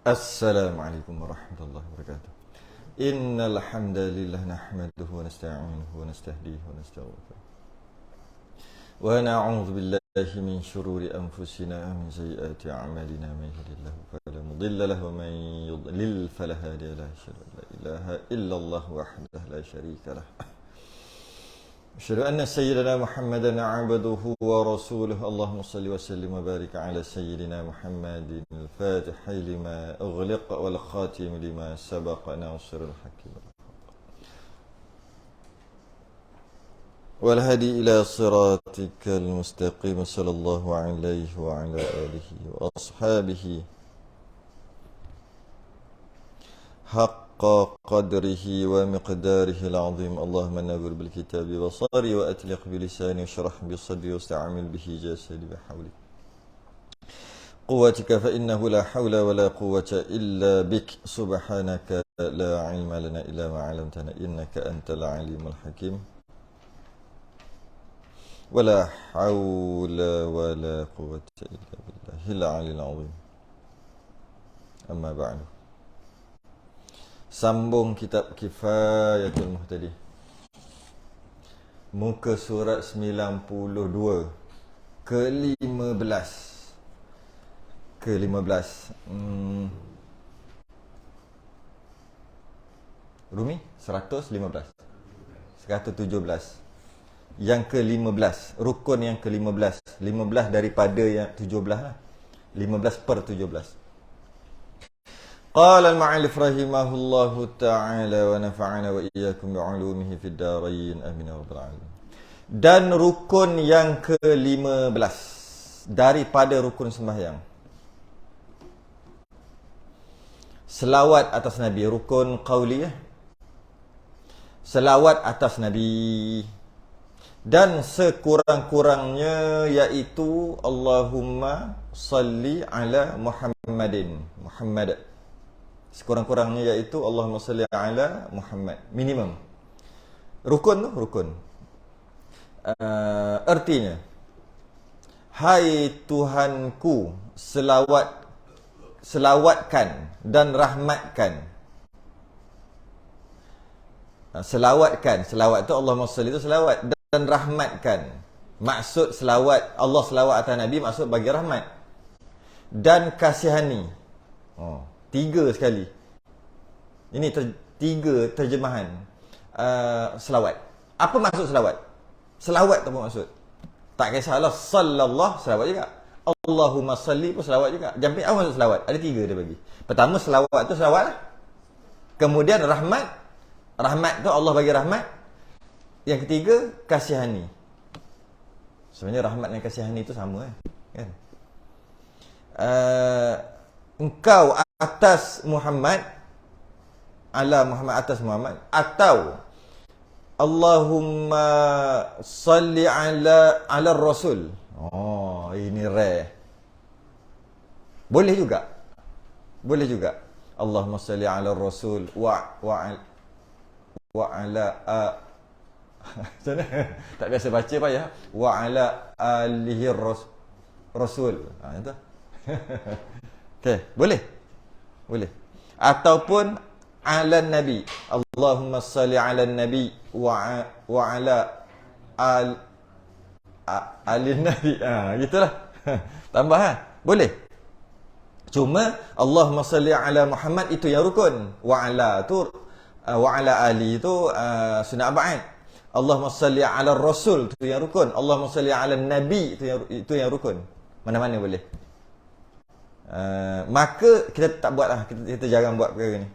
Assalamualaikum warahmatullahi wabarakatuh. Innal hamdalillah nahmaduhu wa nasta'inuhu wa nastahdihi wa nastaghfiruh. Wa na'udzu billahi min shururi anfusina wa min sayyiati a'malina may yahdihillahu fala mudilla lahu wa man yudlil fala hadiya lahu. Asyhadu an la ilaha illallah wahdahu la syarika lahu. Asyhadu anna sayyidina Muhammadan 'abduhu wa rasuluhu. Allahumma shalli wa sallim wa barik ala sayyidina Muhammadin al-Fatih lima ughliq wal khatim lima sabaqa nasirul hakim wal hadi ila siratikal mustaqim. Sallallahu alaihi wa ala alihi wa ashabihi haqqa qadrihi wa miqdarihi al-azim. Allahumma nawwir bil kitabi basari wa atliq bi lisani washrah bi sadri wasta'mil bihi jasadi bi hawlik quwwatika fa innahu la hawla wa la quwwata illa bik. Subhanaka la ilma lana illa ma 'allamtana innaka antal alimul hakim. Wa la hawla wa la quwwata illa billahil 'aliyyil 'azim. Amma ba'du. Sambung kitab Kifayatul Muhtadi, muka surat 92 ke-15. Rumi 115 117. Yang ke-15, rukun yang ke-15. 15 daripada yang 17 lah. 15/17. Qala al-ma'alif rahimahullahu ta'ala wa nafa'ana wa iyyakum bi'ulumihi fid darain amin ya rabbal alamin. Dan rukun yang ke-15 daripada rukun sembahyang, selawat atas Nabi, rukun qauliyah, selawat atas Nabi, dan sekurang-kurangnya iaitu Allahumma salli ala Muhammadin, Muhammad. Sekurang-kurangnya iaitu Allahumma salli ala Muhammad. Minimum. Rukun tu, rukun. Artinya, hai Tuhanku, selawatkan dan rahmatkan. Selawatkan, selawat tu Allahumma salli tu selawat, dan rahmatkan. Maksud selawat, Allah selawat atas Nabi, maksud bagi rahmat. Dan kasihani. Tiga sekali. Ini tiga terjemahan selawat. Apa maksud selawat? Selawat tu apa maksud? Tak kisahlah sallallahu, selawat juga. Allahumma salli pun selawat juga. Jampi apa maksud selawat? Ada tiga dia bagi. Pertama, selawat tu selawat lah. Kemudian rahmat. Rahmat tu Allah bagi rahmat. Yang ketiga, kasihani. Sebenarnya rahmat dan kasihani itu sama kan? Engkau atas Muhammad, ala Muhammad, atas Muhammad, atau Allahumma salli ala Rasul. Ini rare. Boleh juga. Boleh juga. Allahumma salli ala Rasul wa ala tak biasa baca pak ya. Wa ala alihi Rasul. Itu. Okey, boleh. Boleh. Ataupun ala Nabi. Allahumma salli ala Nabi wa ala ali Nabi. Gitulah. Tambah boleh. Cuma Allahumma salli ala Muhammad itu yang rukun. Wa ala ali tu sunat abad. Allahumma salli ala Rasul tu yang rukun. Allahumma salli ala Nabi itu yang rukun. Mana-mana boleh. Maka kita tak buat lah, kita jarang buat perkara ni.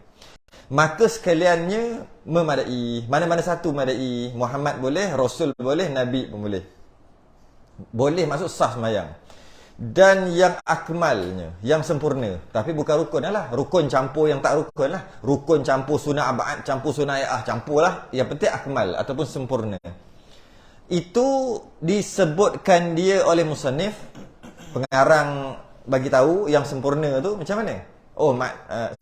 Maka sekaliannya memadai. Mana-mana satu memadai. Muhammad boleh, Rasul boleh, Nabi pun boleh. Boleh maksud sah sembahyang. Dan yang akmalnya, yang sempurna, tapi bukan rukun lah. Rukun campur yang tak rukun lah. Rukun campur sunat abad, campur sunat campur lah. Yang penting akmal ataupun sempurna. Itu disebutkan dia oleh musannif, pengarang bagi tahu yang sempurna tu macam mana.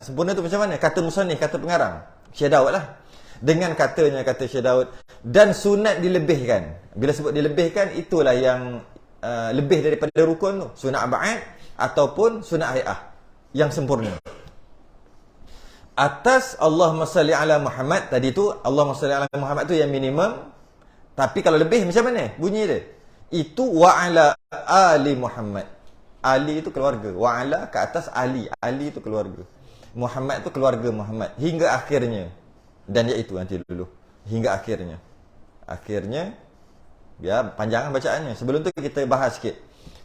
Sempurna tu macam mana? Kata musannif, kata pengarang Syekh Daud lah. Dengan katanya, kata Syekh Daud, dan sunat dilebihkan. Bila sebut dilebihkan, itulah yang lebih daripada rukun tu. Sunat abad ataupun sunat hay'ah yang sempurna. Atas Allahumma salli ala Muhammad tadi tu, Allahumma salli ala Muhammad tu yang minimum. Tapi kalau lebih macam mana bunyi dia? Itu wa ala ali Muhammad. Ali itu keluarga. Wa ala ke atas ali. Ali itu keluarga. Muhammad itu keluarga Muhammad. Hingga akhirnya. Dan iaitu nanti dulu. Hingga akhirnya. Akhirnya, ya panjangan bacaannya. Sebelum tu kita bahas sikit.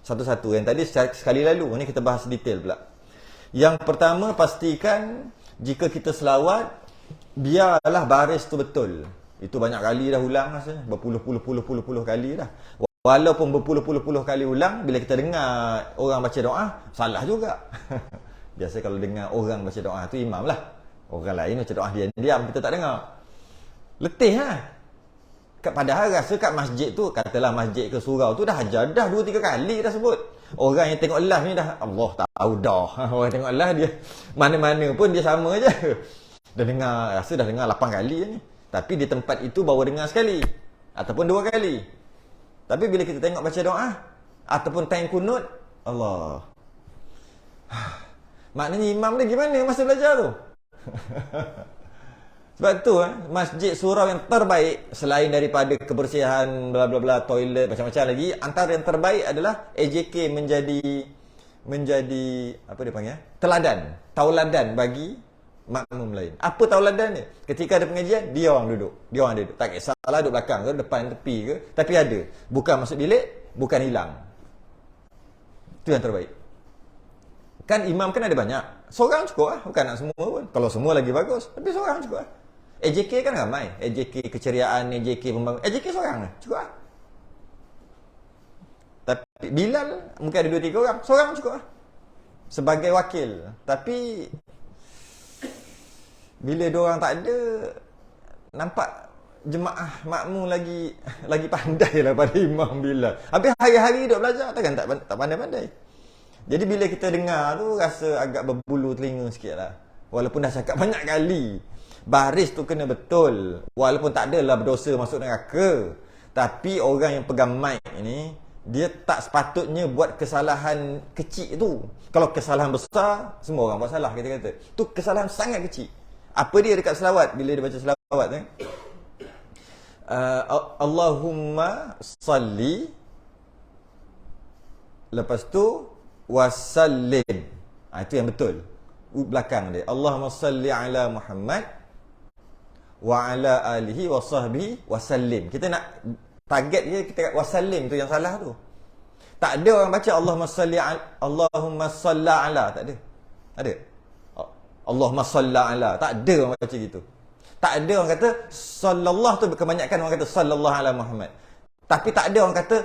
Satu-satu. Yang tadi sekali lalu. Ini kita bahas detail pula. Yang pertama, pastikan jika kita selawat, biarlah baris tu betul. Itu banyak kali dah ulang rasanya. Berpuluh-puluh kali dah. Walaupun berpuluh-puluh kali ulang, bila kita dengar orang baca doa, salah juga. Biasa kalau dengar orang baca doa tu imam lah. Orang lain baca doa diam-diam, kita tak dengar. Letih lah. Padahal rasa kat masjid tu, katalah masjid ke surau tu dah ajar dah 2-3 kali dah sebut. Orang yang tengok live ni dah, Allah tahu dah. Orang tengok live dia, mana-mana pun dia sama je. Dah dengar, rasa dah dengar 8 kali ni. Tapi di tempat itu baru dengar sekali ataupun 2 kali. Tapi bila kita tengok baca doa ataupun time kunut, Allah. Maknanya imam dia gimana masa belajar tu? Sebab tu masjid surau yang terbaik selain daripada kebersihan bla bla bla, toilet macam-macam lagi, antara yang terbaik adalah AJK menjadi apa dia panggil? Tauladan bagi makmum lain. Apa tauladan dia? Ketika ada pengajian, dia orang duduk. Tak kisahlah duduk belakang ke, depan, tepi ke, tapi ada. Bukan masuk bilik, bukan hilang. Itu yang terbaik. Kan imam kan ada banyak. Seorang cukup lah. Bukan nak semua pun. Kalau semua lagi bagus. Tapi seorang cukup lah. AJK kan ramai. AJK keceriaan, AJK pembangun. AJK seorang lah. Cukup lah. Tapi Bilal mungkin ada 2-3 orang. Seorang cukup lah. Sebagai wakil. Tapi bila diorang tak ada, nampak jemaah makmum lagi pandai lah pada Imam Bilal. Habis hari-hari duduk belajar, takkan tak pandai-pandai. Jadi bila kita dengar tu, rasa agak berbulu telinga sikit lah. Walaupun dah cakap banyak kali, baris tu kena betul. Walaupun tak adalah berdosa masuk neraka. Tapi orang yang pegang mic ni, dia tak sepatutnya buat kesalahan kecil tu. Kalau kesalahan besar, semua orang buat salah, kita kata. Tu kesalahan sangat kecil. Apa dia dekat selawat? Bila dia baca selawat Allahumma salli, lepas tu wasallim. Itu yang betul. Belakang dia, Allahumma salli ala Muhammad wa ala alihi wa sahbihi wasallim. Kita nak target dia, kita kat wasallim tu yang salah tu. Tak ada orang baca Allahumma salli ala. Tak ada. Ada? Allahumma salla ala. Tak ada orang baca gitu. Tak ada orang kata sallallahu tu, kebanyakan orang kata sallallahu ala Muhammad. Tapi tak ada orang kata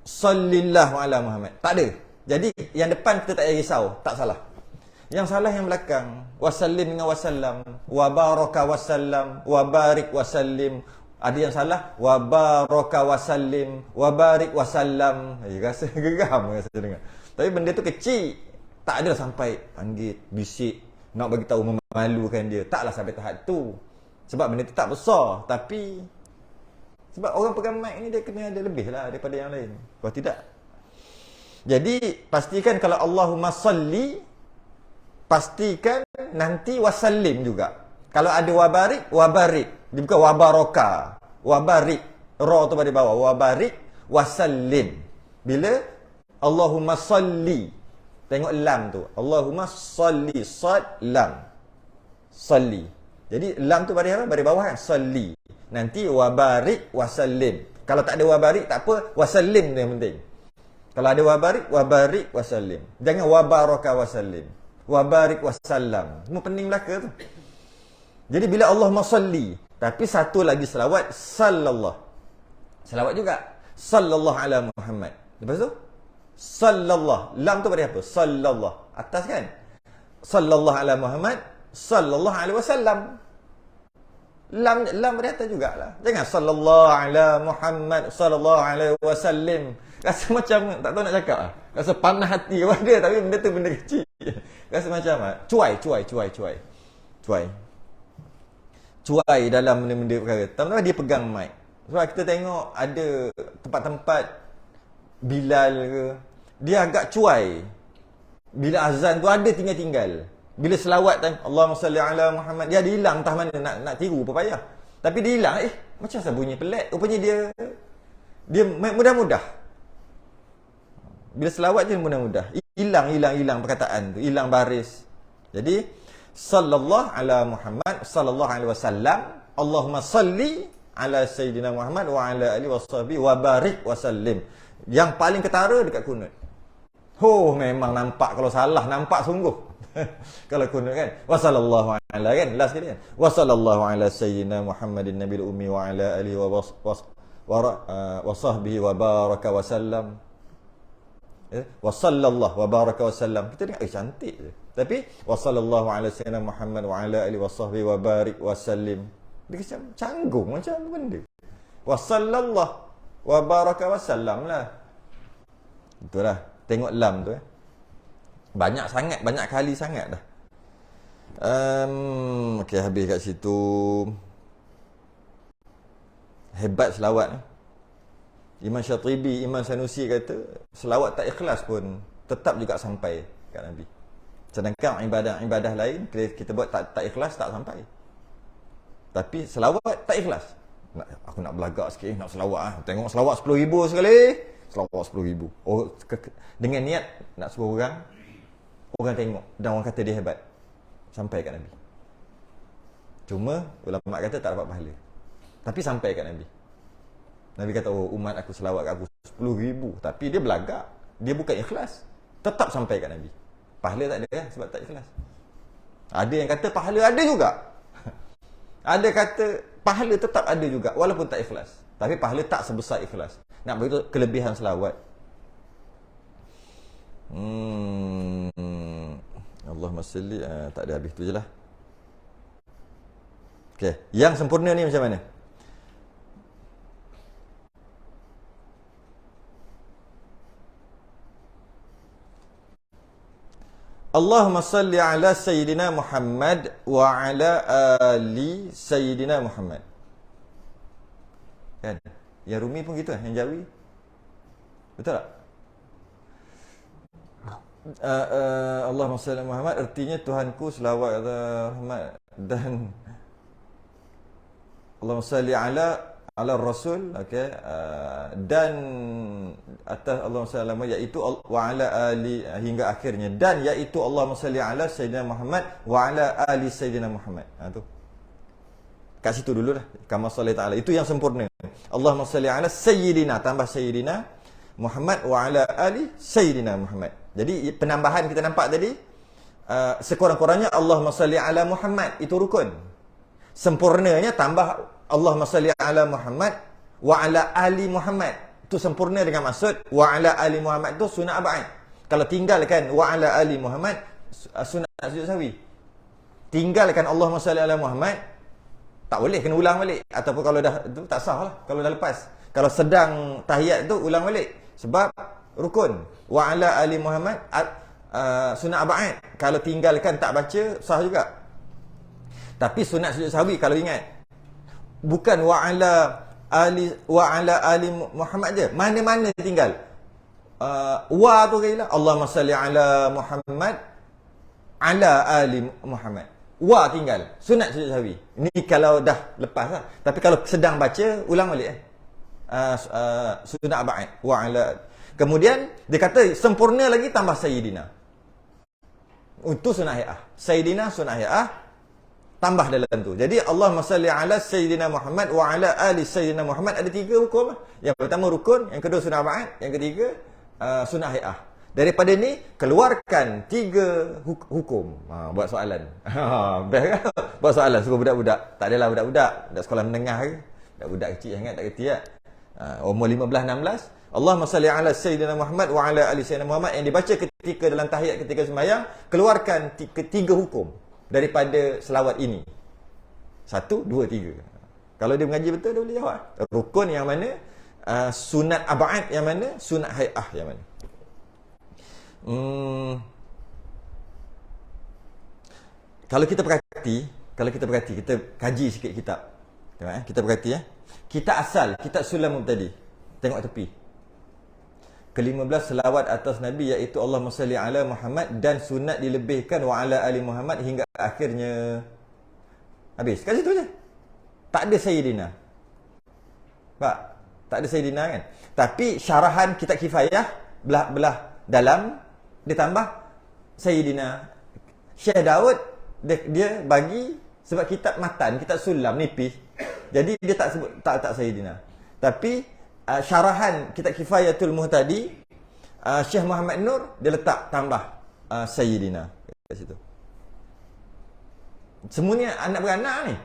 sallillahu ala Muhammad. Tak ada. Jadi yang depan kita tak payah risau, tak salah. Yang salah yang belakang. Wasallim dengan wasallam, wa baraka wasallam, wa barik wasallim. Ada yang salah wa baraka wasallim, wa barik wasallam. Rasa geram rasa dengar. Tapi benda tu kecil. Tak ada sampai panggil, bisik, nak bagi tahu memalukan dia. Taklah sampai tahap tu. Sebab benda tu tak besar. Tapi sebab orang pegang mic ni dia kena ada lebih lah daripada yang lain. Kalau tidak. Jadi pastikan kalau Allahumma salli, pastikan nanti wasallim juga. Kalau ada wabarik, wabarik. Dia bukan wabaraka. Wabarik. Ra tu pada bawah. Wabarik, wasallim. Bila Allahumma salli, tengok lam tu. Allahumma salli. Sad, lam. Salli. Jadi lam tu pada apa? Pada bawah kan? Salli. Nanti wabarik, wasallim. Kalau tak ada wabarik, tak apa. Wasallim tu yang penting. Kalau ada wabarik, wabarik, wasallim. Jangan wabaraka wasallim. Wabarik wasallam. Semua pening belaka tu. Jadi bila Allahumma salli, tapi satu lagi selawat, sallallahu. Selawat juga. Sallallahu ala Muhammad. Lepas tu? Sallallahu. Lam tu pada apa? Sallallahu. Atas kan? Sallallahu ala Muhammad. Sallallahu alaihi wasallam. Lam pada atas jugalah. Jangan sallallahu ala Muhammad. Sallallahu alaihi wasallam. Rasa macam tak tahu nak cakap lah. Rasa panas hati kepada dia, tapi benda tu benda kecil. Rasa macam cuai dalam benda-benda perkara. Tambah dia pegang mic. Sebab kita tengok ada tempat-tempat Bilal ke, dia agak cuai. Bila azan tu ada tinggal-tinggal. Bila selawat time, Allahumma salli ala Muhammad, dia ada hilang entah mana, nak tiru apa payah. Tapi dia hilang, macam saya bunyi pelik. Rupanya dia mudah-mudah. Bila selawat je mudah-mudah. Hilang perkataan tu, hilang baris. Jadi sallallahu ala Muhammad sallallahu alaihi wasallam, Allahumma salli ala sayyidina Muhammad wa ala alihi washabihi wa barik wa sallim. Yang paling ketara dekat kunut. Memang nampak kalau salah, nampak sungguh. Kalau kunut kan, wa sallallahu ala kan, last kali kan, wa sallallahu ala sayyidina Muhammadin nabiyil ummi wa ala alihi wa sahbihi wa baraka wa sallam. Wa sallallahu wa baraka wa sallam. Kita dengar cantik je. Tapi wa sallallahu ala sayyidina Muhammad wa ala alihi wa sahbihi wa barik wa sallim. Dia macam canggung macam benda. Wa sallallahu wa baraka wa sallam lah. Itulah. Tengok lam tu banyak sangat, banyak kali sangat dah. Okey, habis kat situ. Hebat selawat ni. Imam Syatibi, Imam Sanusi kata selawat tak ikhlas pun tetap juga sampai kat Nabi. Sedangkan ibadah lain kita buat tak ikhlas tak sampai. Tapi selawat tak ikhlas. Aku nak belagak sikit, nak selawat. Tengok selawat 10,000 sekali. Selawat 10,000. Dengan niat nak suruh orang tengok dan orang kata dia hebat. Sampai kat Nabi. Cuma ulama kata tak dapat pahala. Tapi sampai kat Nabi. Nabi kata, umat aku selawat kat aku 10,000. Tapi dia belagak. Dia bukan ikhlas. Tetap sampai kat Nabi. Pahala tak ada kan? Sebab tak ikhlas. Ada yang kata pahala ada juga. Ada kata pahala tetap ada juga. Walaupun tak ikhlas. Tapi pahala tak sebesar ikhlas. Nak beritahu kelebihan selawat. Allahumma salli. Tak ada, habis tu je lah. Okay. Yang sempurna ni macam mana? Allahumma salli ala Sayyidina Muhammad wa ala ali Sayyidina Muhammad. Kan? Yang Rumi pun gitu, yang Jawi. Betul tak? Allahumma salli ala Muhammad artinya Tuhanku selawat rahmat dan Allahumma salli ala Rasul, okey, dan atas Allahumma salli ala iaitu wa ala ali hingga akhirnya, dan iaitu Allahumma salli ala Sayyidina Muhammad wa ala ali Sayyidina Muhammad. Tu. Kat situ dulu dah. Kama salli ta'ala. Itu yang sempurna. Allahumma salli ala Sayyidina tambah Sayyidina Muhammad wa ala ali Sayyidina Muhammad. Jadi penambahan kita nampak tadi sekurang-kurangnya Allahumma salli ala Muhammad itu rukun. Sempurnanya tambah Allahumma salli ala Muhammad wa ala ali Muhammad. Itu sempurna dengan maksud wa ala ali Muhammad tu sunat abad. Kalau tinggalkan wa ala ali Muhammad sunat sujud sahwi. Tinggalkan Allahumma salli ala Muhammad tak boleh, kena ulang balik. Ataupun kalau dah tu tak sah lah kalau dah lepas. Kalau sedang tahiyat tu ulang balik sebab rukun. Wa ala ali Muhammad sunat abad. Kalau tinggalkan tak baca sah juga. Tapi sunat sujud sahwi kalau ingat bukan wa ala ali Muhammad je. Mana-mana tinggal. Wa tu kailah Allahumma salli ala Muhammad ala ali Muhammad. Wa tinggal. Sunat sujud sahwi. Ni kalau dah lepas lah. Tapi kalau sedang baca ulang balik sunat abad. Wa ala. Kemudian dia kata sempurna lagi tambah Sayyidina. Untuk sunat hay'ah. Sayyidina sunat hay'ah tambah dalam tu. Jadi Allahumma salli ala Sayyidina Muhammad wa ala ali Sayyidina Muhammad. Ada 3 hukum. Yang pertama rukun, yang kedua sunat abad, yang ketiga sunat hay'ah. Daripada ni keluarkan 3 hukum. Buat soalan. Best kan? Buat soalan suruh budak-budak. Tak adalah budak-budak, budak sekolah menengah ke. Budak kecil sangat tak kerti tak. Umur 15 16. Allahumma salli ala Sayyidina Muhammad wa ala ali Sayyidina Muhammad yang dibaca ketika dalam tahiyat ketika sembahyang, keluarkan 3 hukum daripada selawat ini. 1, 2, 3. Kalau dia mengaji betul, dia boleh jawab. Rukun yang mana? Sunat abad yang mana? Sunat hay'ah yang mana? Kalau kita perhati, kita kaji sikit kitab. Kita perhati Kita asal, kitab Sulam tadi. Tengok tepi. ke-15 selawat atas Nabi, iaitu Allahumma salli ala Muhammad, dan sunat dilebihkan wa ala ali Muhammad hingga akhirnya. Habis. Kat situ je. Tak ada Sayyidina. Pak, tak ada Sayyidina kan? Tapi syarahan kitab kifayah belah dalam ditambah Sayyidina. Syekh Daud dia bagi sebab kitab matan, kitab sulam nipis. Jadi dia tak sebut tak Sayyidina. Tapi syarahan kitab Kifayatul Muhtadi, Syekh Muhammad Nur dia letak tambah Sayyidina kat situ. Semuanya anak beranak ni.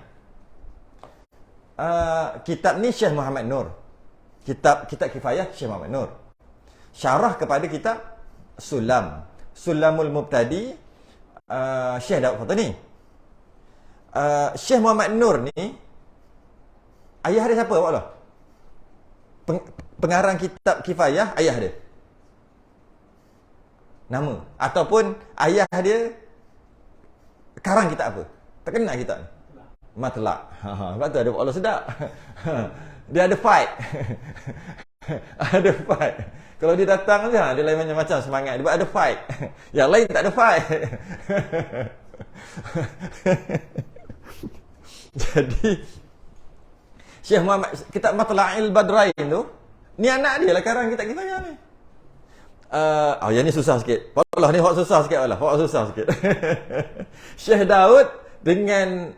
Kitab ni Syekh Muhammad Nur. Kitab Kifayah Syekh Muhammad Nur. Syarah kepada kitab Sulamul Mubtadi, Syekh Daud Fatani. Syekh Muhammad Nur ni ayah dia siapa, Pak Allah? Pengarang kitab Kifayah, ayah dia. Nama. Ataupun ayah dia karang kitab apa? Tak kenal kitab ni. Matlaq. Sebab tu ada Pak Allah sedap. Dia ada fight. Ada fight. Kalau dia datang je, dia lain macam semangat. Dia buat ada fight. Yang lain tak ada fight. Jadi Syekh Muhammad, kitab Matla'il Badrain tu, ni anak dia lah karang kitab Kifayah ni. Yang ni susah sikit. Allah ni hok susah sikit Allah. Hok susah sikit. Syekh Daud dengan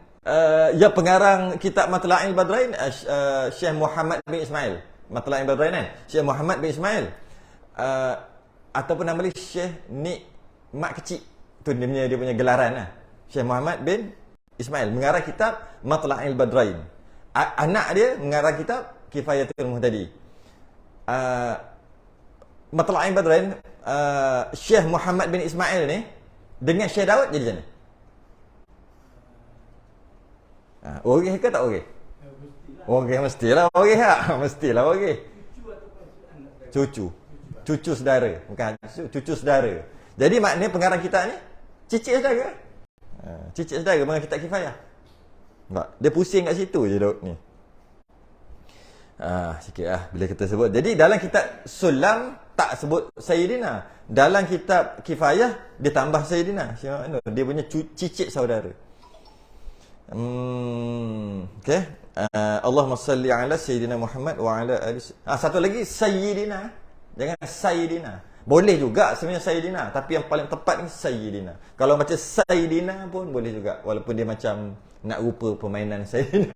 ya pengarang kitab Matla'il Badrain, Syekh Muhammad bin Ismail. Matla'il Badrain kan? Syekh Muhammad bin Ismail. Ataupun nama dia Syekh Mak Kecil. Tu dia punya gelaran lah. Syekh Muhammad bin Ismail mengarang kitab Matla'il Badrain. Anak dia mengarang kitab Kifayatul Muhtadi. Matla'il Badrain, Syekh Muhammad bin Ismail ni dengan Syekh Daud jadi macam mana? Orih ke tak orih? Orih mestilah orih tak? Mestilah orih. Cucu saudara. Bukan cucu saudara. Jadi maknanya pengarang kitab ni cicit saudara. Cicit saudara mengarang kitab Kifayah. Tak, dia pusing kat situ je Daud ni. Sikit lah bila kita sebut. Jadi dalam kitab Sulam tak sebut Sayyidina. Dalam kitab Kifayah dia tambah Sayyidina. Dia punya cicit saudara. Okay. Allahumma salli ala Sayyidina Muhammad wa ala ali. Satu lagi Sayyidina. Jangan Sayyidina. Boleh juga sebenarnya Sayyidina, tapi yang paling tepat ni Sayyidina. Kalau macam Sayyidina pun boleh juga, walaupun dia macam nak rupa permainan Sayyidina.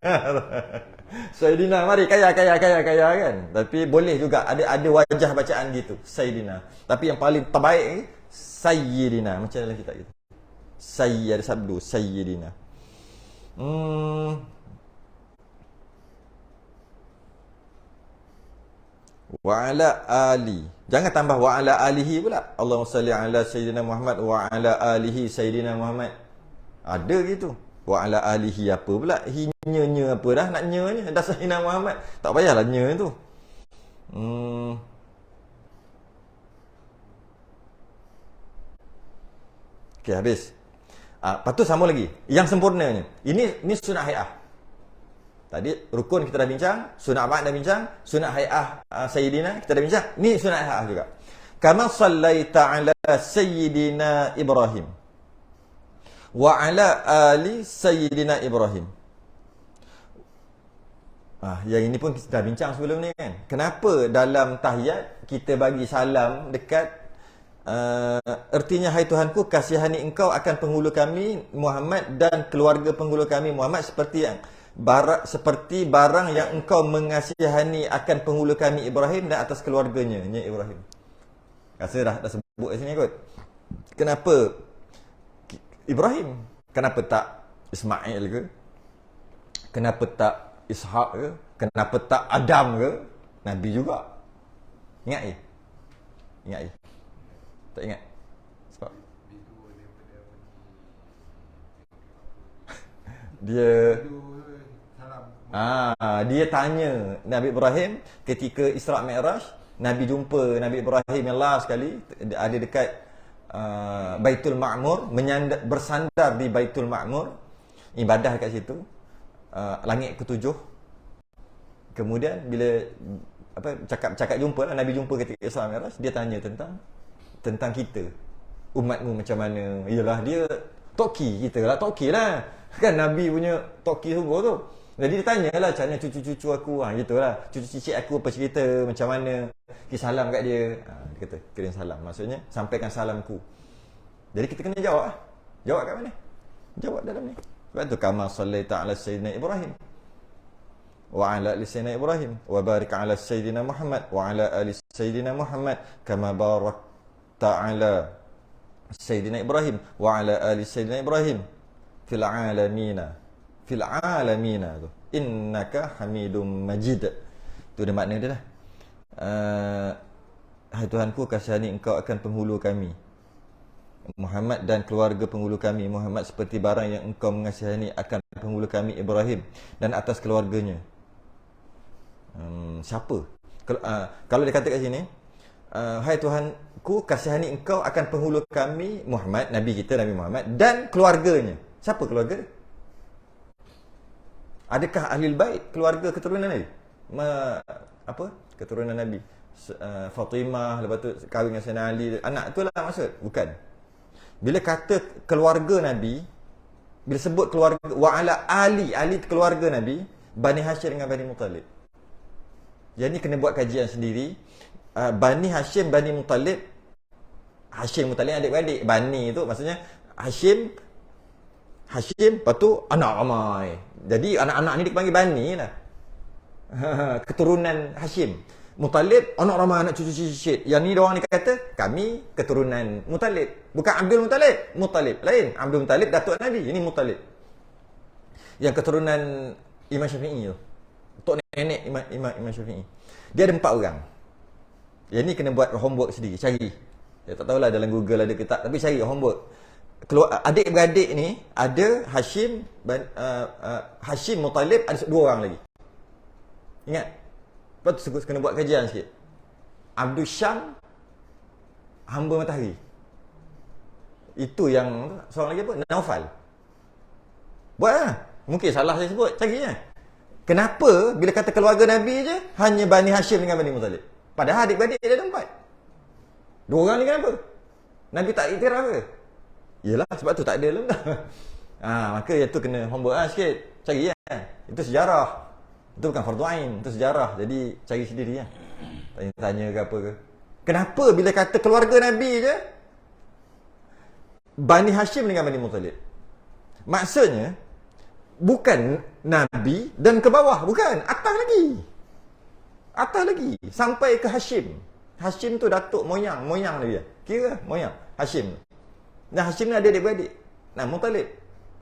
Sayyidina, mari kaya kan. Tapi boleh juga ada wajah bacaan gitu, Sayyidina. Tapi yang paling terbaik ni Sayyidina, macam dalam kitab kita. Ada sabdu Sayyidina. Wa ala ali. Jangan tambah wa ala alihi pula. Allahumma salli ala Sayyidina Muhammad wa ala alihi Sayyidina Muhammad. Ada gitu. Wa ala alihi apa pula? Nya apa dah nak nya ni? Dah Sayyidina Muhammad. Tak payahlah nya tu. Okey, habis. Lepas tu sambung lagi. Yang sempurnanya. Ini sunat hai'ah. Tadi rukun kita dah bincang, sunat abad dah bincang, sunat hai'ah Sayyidina kita dah bincang. Ni sunat hai'ah juga. Kama sallaita ala Sayyidina Ibrahim wa ala ali Sayyidina Ibrahim. Yang ini pun kita dah bincang sebelum ni kan. Kenapa dalam tahiyat kita bagi salam dekat ertinya, hai Tuhanku, kasihani engkau akan penghulu kami Muhammad dan keluarga penghulu kami Muhammad seperti barang yang engkau mengasihani akan penghulu kami Ibrahim dan atas keluarganya, Ibrahim. Rasa dah sebut sini kot. Kenapa Ibrahim? Kenapa tak Ismail ke? Kenapa tak Ishak ke? Kenapa tak Adam ke? Nabi juga. Ingat Ingat tak ingat? Sebab dia tanya Nabi Ibrahim ketika Isra' Mi'raj. Nabi jumpa Nabi Ibrahim yang last sekali ada dekat Baitul Ma'mur, bersandar di Baitul Ma'mur, ibadah kat situ, langit ketujuh. Kemudian bila cakap jumpa lah, Nabi jumpa ketika Isra Mi'raj, dia tanya tentang kita, umatmu macam mana. Yalah, dia toki kita lah, toki lah kan, Nabi punya toki semua tu. Jadi dia tanyalah macam mana cucu-cucu aku, gitulah, cucu cicit aku apa cerita, macam mana, kita salam kat dia. Dia kata kirim salam, maksudnya sampaikan salamku. Jadi kita kena jawab lah. Jawab kat mana? Jawab dalam ni. Sebab tu kama sallaita ala sayyidina Ibrahim wa ala ali sayyidina Ibrahim wa barik ala sayyidina Muhammad wa ala ali sayyidina Muhammad kama barakta ala sayyidina Ibrahim wa ala ali sayyidina Ibrahim fil alamina tu innaka hamidum majid. Tu dia makna dia dah. Hai Tuhanku, kasihani engkau akan penghulu kami Muhammad dan keluarga penghulu kami Muhammad seperti barang yang engkau mengasihani akan penghulu kami Ibrahim dan atas keluarganya. Siapa? Kalau dia kata kat sini, hai Tuhanku, kasihani engkau akan penghulu kami Muhammad, Nabi kita Nabi Muhammad dan keluarganya. Siapa keluarga? Adakah Ahlul Bait keluarga keturunan Nabi? Keturunan Nabi. Fatimah, lepas tu kahwin dengan Sayyidina Ali, anak tu lah maksud? Bukan. Bila kata keluarga Nabi, bila sebut keluarga wa ala ali keluarga Nabi, Bani Hashim dengan Bani Muttalib. Jadi kena buat kajian sendiri. Bani Hashim, Bani Muttalib. Hashim Muttalib adik-beradik. Bani tu maksudnya Hashim, lepas tu anak ramai. Jadi anak-anak ni dipanggil Bani lah. Keturunan Hashim. Muttalib, anak ramai, anak cucu cicit. Yang ni diorang ni kata, kami keturunan Muttalib. Bukan Abdul Muttalib. Muttalib lain. Abdul Muttalib, datuk Nabi. Ini Muttalib. Yang keturunan Imam Syafi'i tu. Tok nenek Imam Syafi'i. Dia ada 4 orang. Yang ni kena buat homework sendiri. Cari. Saya tak tahulah dalam Google ada ke tak. Tapi cari homework. Adik-beradik ni, ada Hashim, Hashim Muttalib, ada 2 orang lagi. Ingat? Lepas tu kena buat kajian sikit. Abdul Syam, hamba matahari. Itu yang seorang lagi apa? Naufal. Buat lah. Mungkin salah saya sebut. Cari lah. Kenapa bila kata keluarga Nabi je hanya Bani Hashim dengan Bani Muttalib? Padahal adik-beradik dia ada 4. 2 orang ni kenapa? Nabi tak iktiraf ke? Yelah, sebab tu tak ada lah. Maka itu kena homework lah sikit. Cari lah. Itu sejarah. Itu bukan fardu ain, itu sejarah. Jadi cari sendiri lah. Tanya ke apa ke. Kenapa bila kata keluarga Nabi je Bani Hashim dengan Bani Muttalib? Maksudnya bukan Nabi dan ke bawah, bukan, atas lagi sampai ke Hashim. Hashim tu datuk moyang dia. Kira moyang Hashim. Dan Hashim ni ada adik-beradik. Nah,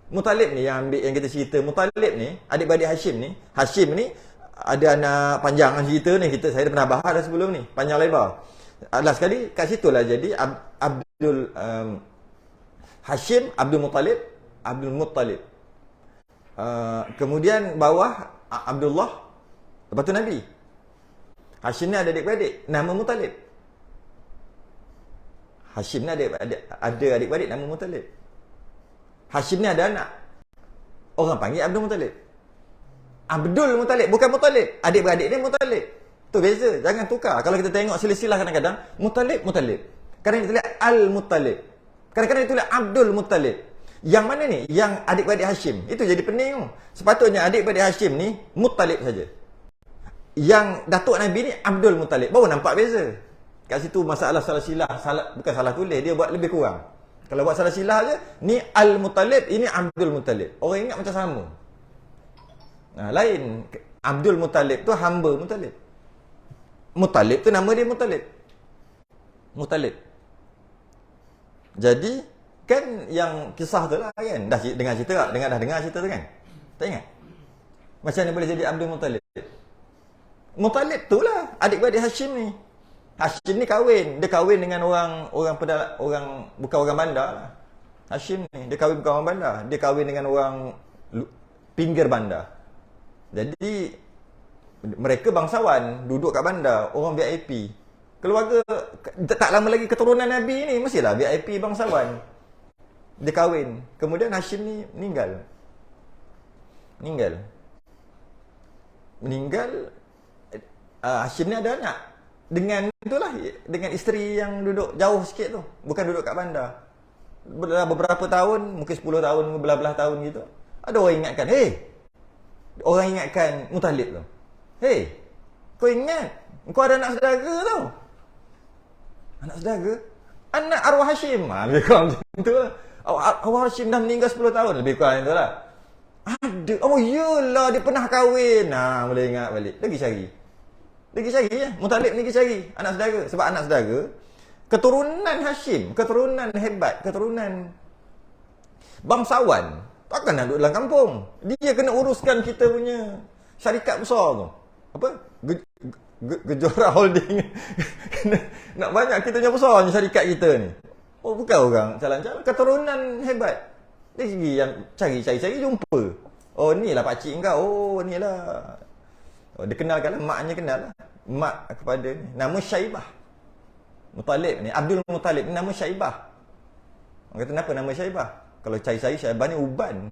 Muttalib ni yang ambil yang kita cerita. Muttalib ni, adik-beradik Hashim ni. Hashim ni ada anak panjang cerita ni. Saya dah pernah bahas dah sebelum ni. Panjang lebar. Last sekali kat situlah jadi Abdul Hashim, Abdul Muttalib. Kemudian bawah Abdullah. Lepas tu Nabi. Hashim ni ada adik-beradik. Nama Muttalib. Hashim ni ada adik-beradik nama Muttalib. Hashim ni ada anak. Orang panggil Abdul Muttalib. Abdul Muttalib, bukan Muttalib. Adik-beradik dia Muttalib. Tu beza. Jangan tukar. Kalau kita tengok silsilah kadang-kadang, Muttalib. Kadang-kadang dia tulis Al-Muttalib. Kadang-kadang dia tulis Abdul Muttalib. Yang mana ni? Yang adik-beradik Hashim. Itu jadi pening tu. Sepatutnya adik-beradik Hashim ni Muttalib saja. Yang datuk Nabi ni Abdul Muttalib. Baru nampak beza. Kat situ masalah salah silah, bukan salah tulis, dia buat lebih kurang. Kalau buat salah silah je, ni Al-Muttalib, ini Abdul Muttalib. Orang ingat macam sama. Lain. Abdul Muttalib tu hamba Muttalib. Muttalib tu nama dia Muttalib. Jadi, kan yang kisah tu lah kan. Dah dengar cerita tak? Dah dengar cerita tu kan? Tak ingat? Macam mana boleh jadi Abdul Muttalib? Muttalib tu lah adik-beradik Hashim ni. Hashim ni kahwin. Dia kahwin dengan orang bukan orang bandar lah. Hashim ni, dia kahwin bukan orang bandar. Dia kahwin dengan orang pinggir bandar. Jadi, mereka bangsawan, duduk kat bandar, orang VIP. Keluarga, tak lama lagi keturunan Nabi ni, mestilah VIP bangsawan. Dia kahwin. Kemudian Hashim ni meninggal. Hashim ni ada anak dengan itulah, dengan isteri yang duduk jauh sikit tu, bukan duduk kat bandar. Beberapa tahun, mungkin 10 tahun, belah-belah tahun gitu, ada orang ingatkan, orang ingatkan Muttalib tu. Kau ingat, kau ada anak saudara tau. Anak saudara? Anak arwah Hashim. Lebih kurang macam tu lah. Arwah Hashim dah meninggal 10 tahun, lebih kurang macam tu lah. Ada. Oh yelah, dia pernah kahwin. Boleh ingat balik. Lagi cari ya. Muttalib ni cari anak saudara. Sebab anak saudara, keturunan Hashim, keturunan hebat, keturunan bangsawan, takkan nak duduk dalam kampung. Dia kena uruskan kita punya syarikat besar tu. Apa? Gejora Holding. Nak banyak kita punya besar ni syarikat kita ni. Oh, bukan orang calon-calon, keturunan hebat. Dia segi yang cari jumpa. Oh, ni lah pakcik kau. Oh, ni lah. Oh, dia kenalkan lah, maknya kenal lah. Mak kepada ni. Nama Syaibah. Muttalib ni, Abdul Muttalib ni nama Syaibah. Orang kata kenapa nama Syaibah? Kalau cari Syaibah ni uban.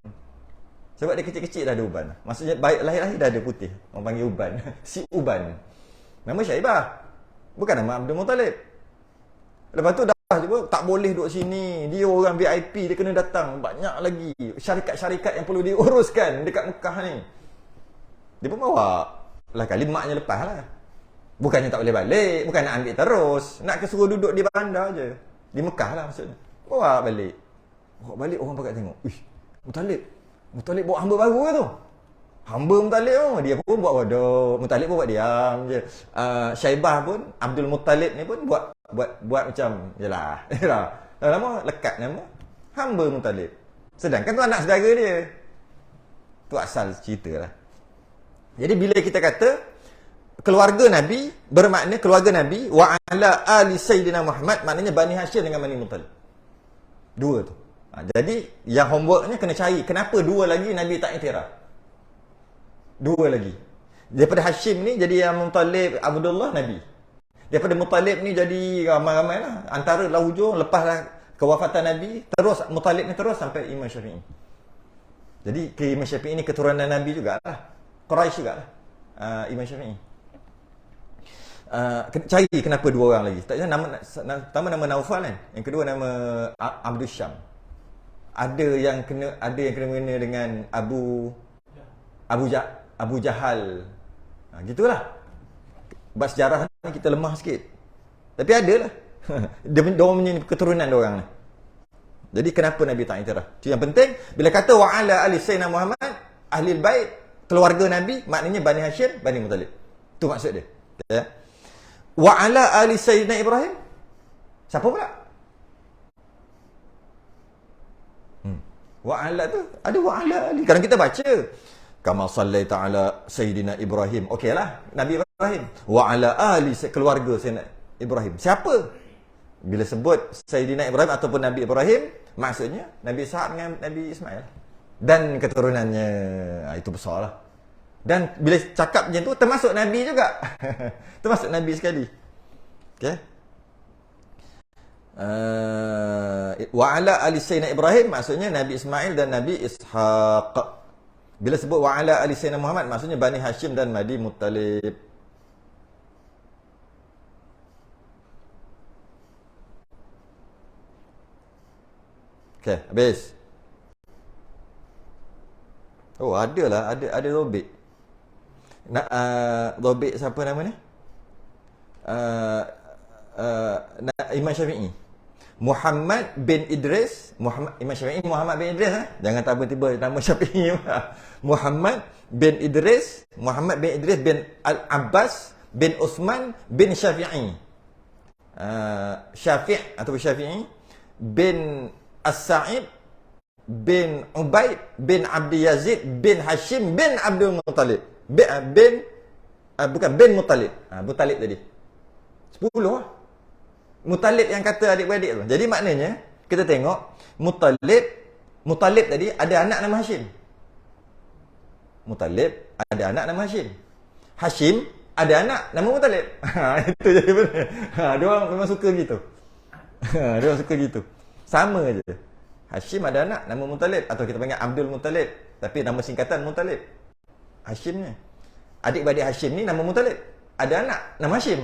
Sebab dia kecil-kecil dah ada uban. Maksudnya baik lahir-lahir dah ada putih. Orang panggil uban. Si uban. Nama Syaibah. Bukan nama Abdul Muttalib. Lepas tu dah juga tak boleh duduk sini. Dia orang VIP, dia kena datang. Banyak lagi syarikat-syarikat yang perlu diuruskan dekat Mekah ni. Dia pun bawa. Lah kali maknya lepas lah. Bukannya tak boleh balik. Bukan nak ambil terus. Nak kesuruh duduk di bandar je. Di Mekah lah maksudnya. Bawa balik. Orang pakat tengok. Muttalib bawa hamba baru ke tu? Hamba Muttalib tu. Dia pun buat bodoh. Muttalib pun buat diam je. Syaibah pun, Abdul Muttalib ni pun buat macam Yalah lama lekat nama hamba Muttalib. Sedangkan tu anak saudara dia. Tu asal cerita lah. Jadi bila kita kata keluarga Nabi, bermakna keluarga Nabi wa ala ali Sayyidina Muhammad, maknanya Bani Hashim dengan Bani Muttalib. Dua tu. Jadi yang homeworknya kena cari kenapa dua lagi Nabi tak iktiraf. Dua lagi. Daripada Hashim ni jadi yang Muttalib, Abdullah, Nabi. Daripada Muttalib ni jadi ramai-ramai lah. Antara lah hujung, lepas lah kewafatan Nabi, terus Muttalib ni terus sampai Imam Syafi'i. Jadi ke Imam Syafi'i ni keturunan Nabi jugalah. Quraisy jugalah. Imam Syafi'i. Cari kenapa dua orang lagi. Tak pertama nama Naufal kan. Yang kedua nama Abdul Syam. Ada yang kena mengena dengan Abu Jahal. Gitulah. Sebab sejarah ni kita lemah sikit. Tapi adalah. Dia orang punya keturunan dia orang ni. Jadi kenapa Nabi tak iktiraf? Itu yang penting. Bila kata wa ala ali Sayyidina Muhammad, ahli bait, keluarga Nabi, maknanya Bani Hashim, Bani Muttalib. Itu maksud dia. Ya. Wa ala ali Sayyidina Ibrahim. Siapa pula? Wa ala tu ada wa ala ali. Kadang kita baca kama sallaita ala Sayyidina Ibrahim. Okeylah, Nabi Ibrahim. Wa ala ali keluarga Sayyidina Ibrahim. Siapa? Bila sebut Sayyidina Ibrahim ataupun Nabi Ibrahim, maksudnya Nabi Ishaq dengan Nabi Ismail dan keturunannya. Itu besarlah. Dan bila cakap macam tu termasuk Nabi juga. Termasuk Nabi sekali. Okey. Wa ala ali Sayyidina Ibrahim maksudnya Nabi Ismail dan Nabi Ishaq. Bila sebut wa ala ali Sayyidina Muhammad maksudnya Bani Hashim dan Bani Muttalib. Okey, habis. Oh, ada robek. Nak robek siapa nama ni? Imam Syafi'i. Muhammad bin Idris, Imam Syafi'i Muhammad bin Idris Jangan tiba-tiba nama Syafi'i. Muhammad bin Idris bin Al-Abbas bin Uthman bin Syafi'i. Syafi' atau Syafi'i bin As-Sa'id bin Ubaid bin Abdi Yazid bin Hashim bin Abdul Muttalib. Bukan bin Muttalib. Muttalib tadi 10 lah. Muttalib yang kata adik-beradik tu. Jadi maknanya kita tengok Muttalib tadi ada anak nama Hashim. Muttalib ada anak nama Hashim. Hashim ada anak nama Muttalib. Itu jadi benar. Dia orang memang suka gitu. Dia orang suka gitu. Sama je. Hashim ada anak nama Muttalib atau kita panggil Abdul Muttalib, tapi nama singkatan Muttalib. Hashim ni. Adik-beradik Hashim ni nama Muttalib. ada anak nama Hashim.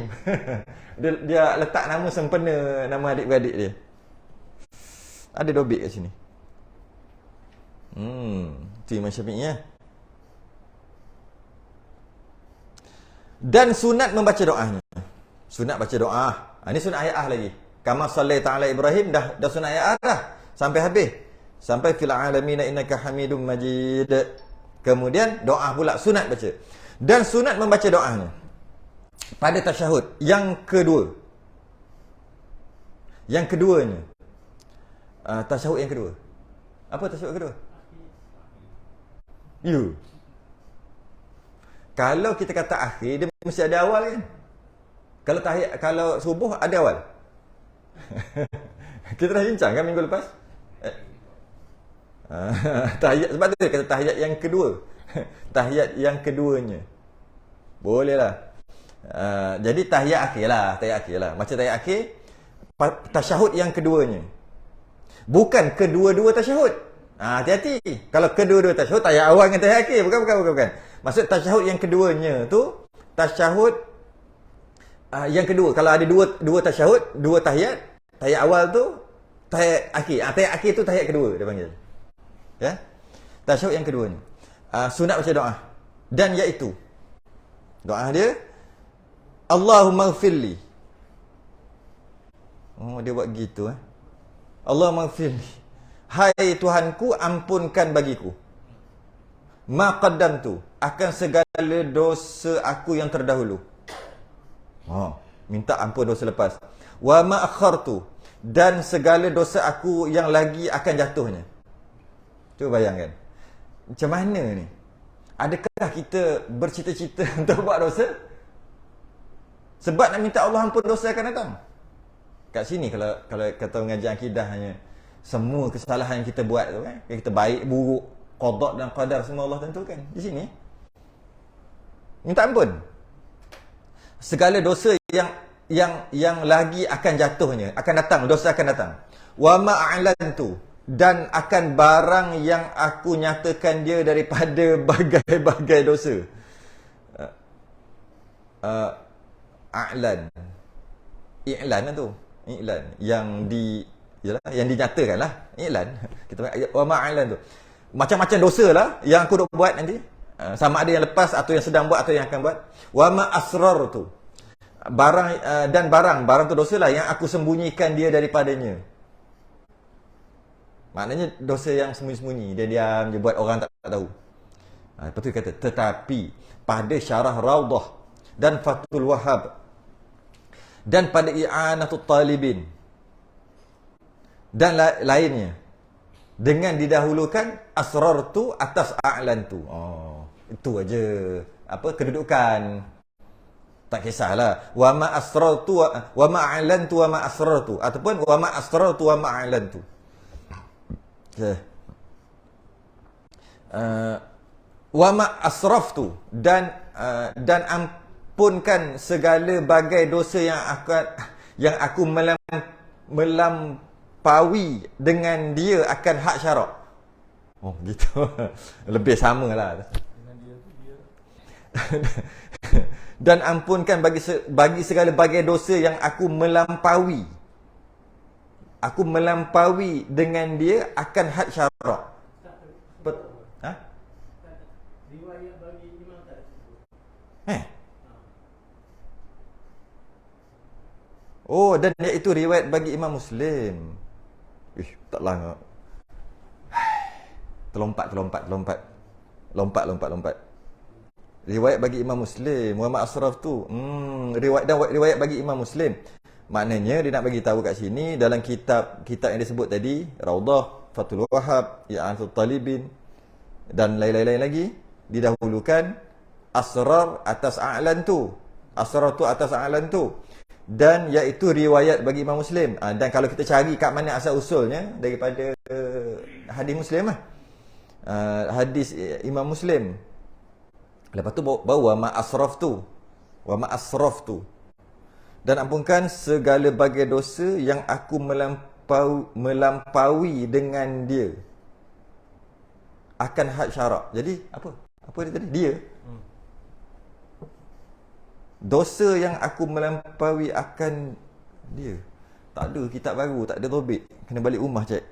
dia letak nama sempena nama adik-beradik dia. Ada dobit kat sini. Tu Imam Syafi'i ya. Dan sunat membaca doanya. Sunat baca doa. Ini sunat ayat lagi. Kama sallaita ala Ibrahim dah sunat ayat dah sampai habis. Sampai fil alamin innaka Hamidum Majid. Kemudian doa pula sunat baca. Dan sunat membaca doanya pada tasyahud yang kedua. Yang keduanya. Tasyahud yang kedua. Apa tasyahud kedua? You. Kalau kita kata akhir, dia mesti ada awal kan? Kalau subuh ada awal. Kita dah bincang kan minggu lepas? Tahiyat, sebab tu dia kata tahiyat yang kedua. Tahiyat yang keduanya. Boleh lah. Jadi tahiyat akhir lah. Macam tahiyat akhir, tasyahud yang keduanya. Bukan kedua-dua tasyahud. Hati-hati. Kalau kedua-dua tasyahud, tahiyat awal dengan tahiyat akhir. Bukan. Maksud tasyahud yang keduanya tu, tasyahud yang kedua. Kalau ada dua tasyahud, dua tahiyat, tahiyat awal tu, tahiyat akhir. Tahiyat akhir tu tahiyat kedua, dia panggil. Ya? Tasyahud yang keduanya. Sunat baca doa. Dan iaitu, doa dia, Allahumma ghfirli. Oh, dia buat gitu. Allahumma ghfirli. Hai Tuhanku, ampunkan bagiku. Ma qaddamtu, akan segala dosa aku yang terdahulu. Minta ampun dosa lepas. Wa ma akhartu, dan segala dosa aku yang lagi akan jatuhnya. Cuba bayangkan. Macam mana ni? Adakah kita bercita-cita untuk buat dosa? Sebab nak minta Allah ampun dosa akan datang. Kat sini kalau kata mengajar akidah hanya semua kesalahan yang kita buat tu kan, kita baik buruk, qada dan qadar semua Allah tentukan. Di sini minta ampun. Segala dosa yang lagi akan jatuhnya, akan datang, dosa akan datang. Wa ma a'lantu, dan akan barang yang aku nyatakan dia daripada bagai-bagai dosa. A'lan. I'lan lah tu. I'lan yang dinyatakan lah. I'lan. Kita wa ma a'lan tu. Macam-macam dosa lah yang aku duk buat nanti. Sama ada yang lepas atau yang sedang buat atau yang akan buat. Wa ma asrar tu. Barang tu dosa lah yang aku sembunyikan dia daripadanya. Maknanya dosa yang sembunyi-sembunyi, dia diam je buat orang tak tahu. Lepas tu dia kata, tetapi pada syarah Raudah dan Fathul Wahhab dan pada I'anatul Talibin dan lainnya, dengan didahulukan asrar tu atas a'lan tu. Itu aja kedudukan. Tak kisahlah. Wa ma asrartu wa ma a'lantu wa ma asrartu, ataupun wa ma asrartu wa ma a'lantu. Okay. Wa ma asraftu, dan ampunkan segala bagai dosa yang aku melampaui dengan dia akan hak syarak. Oh gitu. Lebih samalah. Dan ampunkan bagi segala bagai dosa yang aku melampaui. Aku melampaui dengan dia akan had syarak. Riwayat bagi imam tak Oh, dan iaitu riwayat bagi Imam Muslim. Taklah. Terlompat. Riwayat bagi Imam Muslim. Muhammad Asraf tu. Riwayat bagi Imam Muslim. Maknanya dia nak bagi tahu kat sini dalam kitab yang disebut tadi, Raudah, Fathul Wahhab, I'anatul Talibin dan lain-lain lagi, didahulukan asrar atas a'lan tu. Asrar tu atas a'lan tu. Dan iaitu riwayat bagi Imam Muslim. Dan kalau kita cari kat mana asal usulnya, daripada hadis Muslim lah. Hadis Imam Muslim. Lepas tu baru wa ma asraf tu. Wa ma asraf tu. Dan ampunkan segala bagai dosa yang aku melampaui dengan dia akan had syarak. Jadi apa dia tadi? Dosa yang aku melampaui akan dia. Tak ada kitab baru, tak ada tobik. Kena balik rumah cek.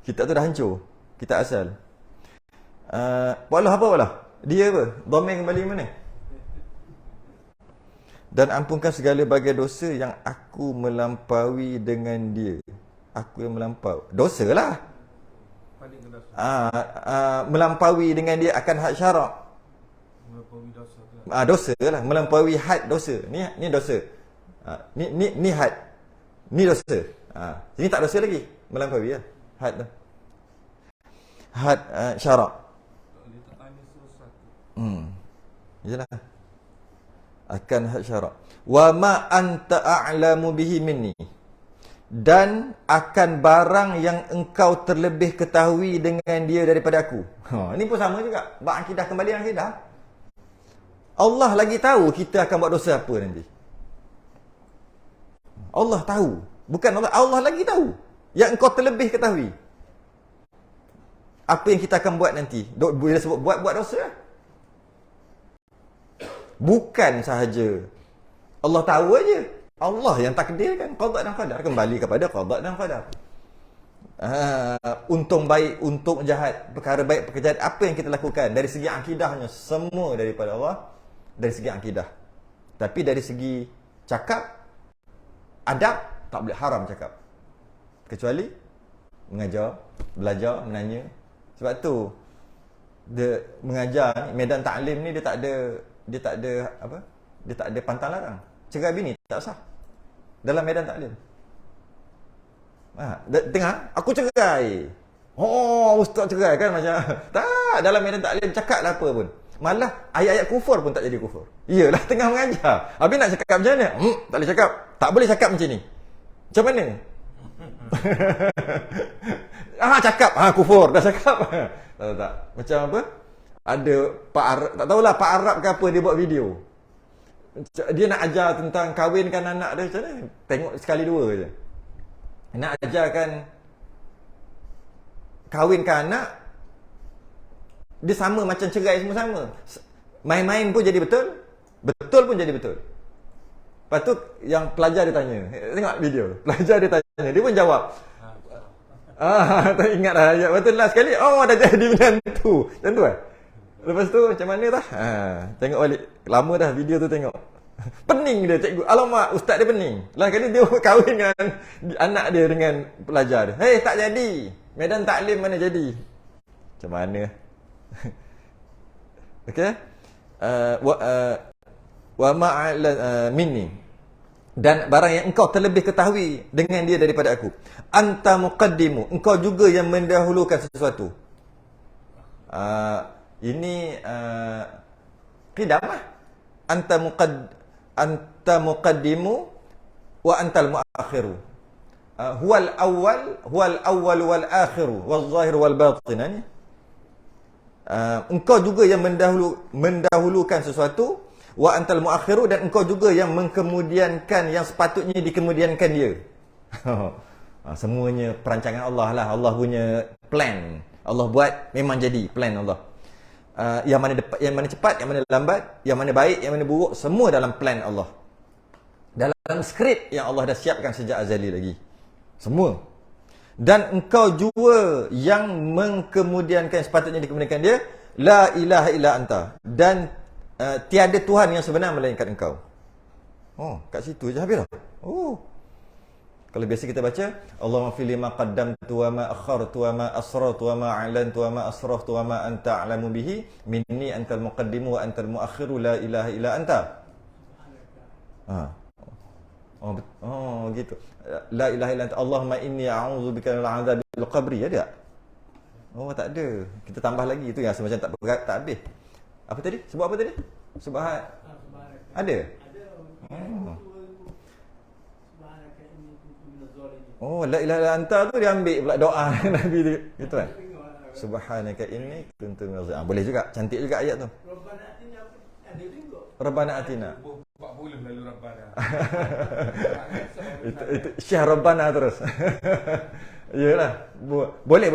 Kitab tu dah hancur. Kitab asal. Walah apa walah? Dia apa? Domain kembali mana? Dan ampunkan segala bagai dosa yang aku melampaui dengan dia. Aku yang melampau. Dosa lah. Melampaui dengan dia akan had syarak. Melampaui dosa tu. Dosa lah. Melampaui had dosa. Ni dosa. Ni had. Ni dosa. Sini tak dosa lagi. Melampaui lah. Had tu. Had syarak. Dia tak tanya susah. Yalah. Akan had syarak. Wa ma anta a'lamu bihi minni. Dan akan barang yang engkau terlebih ketahui dengan dia daripada aku. Ini pun sama juga. Bab akidah, kembali akidah. Allah lagi tahu kita akan buat dosa apa nanti. Allah tahu. Bukan Allah lagi tahu. Yang engkau terlebih ketahui. Apa yang kita akan buat nanti. Bila sebut buat dosa. Bukan sahaja Allah tahu aja. Allah yang takdirkan qada dan qadar. Kembali kepada qada dan qadar. Untung baik, untung jahat, perkara baik, perkara jahat, apa yang kita lakukan dari segi akidahnya semua daripada Allah, dari segi akidah. Tapi dari segi cakap, adab, tak boleh haram cakap. Kecuali mengajar, belajar, menanya. Sebab tu dia mengajar ni, medan taklim ni dia tak ada pantang larang. Cerai bini tak sah dalam medan taklim. Tengah aku cerai. Ustaz cerai kan macam tak, dalam medan taklim cakap lah apa pun. Malah ayat-ayat kufur pun tak jadi kufur. Iyalah tengah mengajar. Habis nak cakap macam mana? Tak boleh cakap. Tak boleh cakap macam ni. Macam mana? Cakap. Kufur. Dah cakap. Tak. Macam apa? Ada Pak Arab, tak tahulah Pak Arab ke apa, dia buat video. Dia nak ajar tentang kahwinkan anak dia macam mana? Tengok sekali dua je. Nak ajarkan kahwinkan anak, dia sama macam cerai, semua sama. Main-main pun jadi betul, betul pun jadi betul. Lepas tu yang pelajar dia tanya, tengok video, pelajar dia tanya, dia pun jawab. Tak ingat dah ayat. Betul lah sekali. Dah jadi macam tu. Macam tu Lepas tu macam mana dah? Tengok balik. Lama dah video tu tengok. Pening dia cikgu. Alamak, ustaz dia pening. Lah kali dia kahwin dengan anak dia dengan pelajar dia. Hei, tak jadi. Medan taklim mana jadi? Macam mana? Okey. Wa ma'ala minni. Dan barang yang engkau terlebih ketahui dengan dia daripada aku. Anta muqaddimu. Engkau juga yang mendahulukan sesuatu. Ini qidam lah. Anta muqaddimu wa antal muakhiru. Huwal awwal wal akhiru wal zahir wal batin. Engkau juga yang mendahulukan sesuatu, wa antal muakhiru, dan engkau juga yang mengkemudiankan yang sepatutnya dikemudiankan dia. Semuanya perancangan Allah lah. Allah punya plan. Allah buat, memang jadi plan Allah. Yang mana cepat, yang mana lambat, yang mana baik, yang mana buruk, semua dalam plan Allah. Dalam skrip yang Allah dah siapkan sejak azali lagi. Semua. Dan engkau juga yang mengkemudiankan sepatutnya dikemudiankan dia. La ilaha illa anta. Dan tiada Tuhan yang sebenar melainkan engkau. Kat situ je habis dah. Kalau biasa kita baca, Allahumma fili ma qaddamtu wa ma akhartu wa ma asrartu wa ma a'lantu wa ma asraftu wa ma anta a'lamu bihi minni antal muqaddimu wa antal muakhiru la ilaha illa anta. Gitu. La ilaha illa anta. Allahumma inni a'udzubika minal 'adzabil qabri. Ada tak? Tak ada. Kita tambah lagi, itu yang semacam tak habis. Apa tadi? Sebut apa tadi? Subhan. Ada? La ilaha illa anta tu dia ambil pula doa Nabi tu. Gitu kan? Subhanaka inni kuntu minaz zalimin. Boleh juga. Cantik juga ayat tu. Rabbana atina ada juga. Rabbana atina. 40 lalu Rabbana. itu Syekh Rabbana terus. Iyalah. Boleh.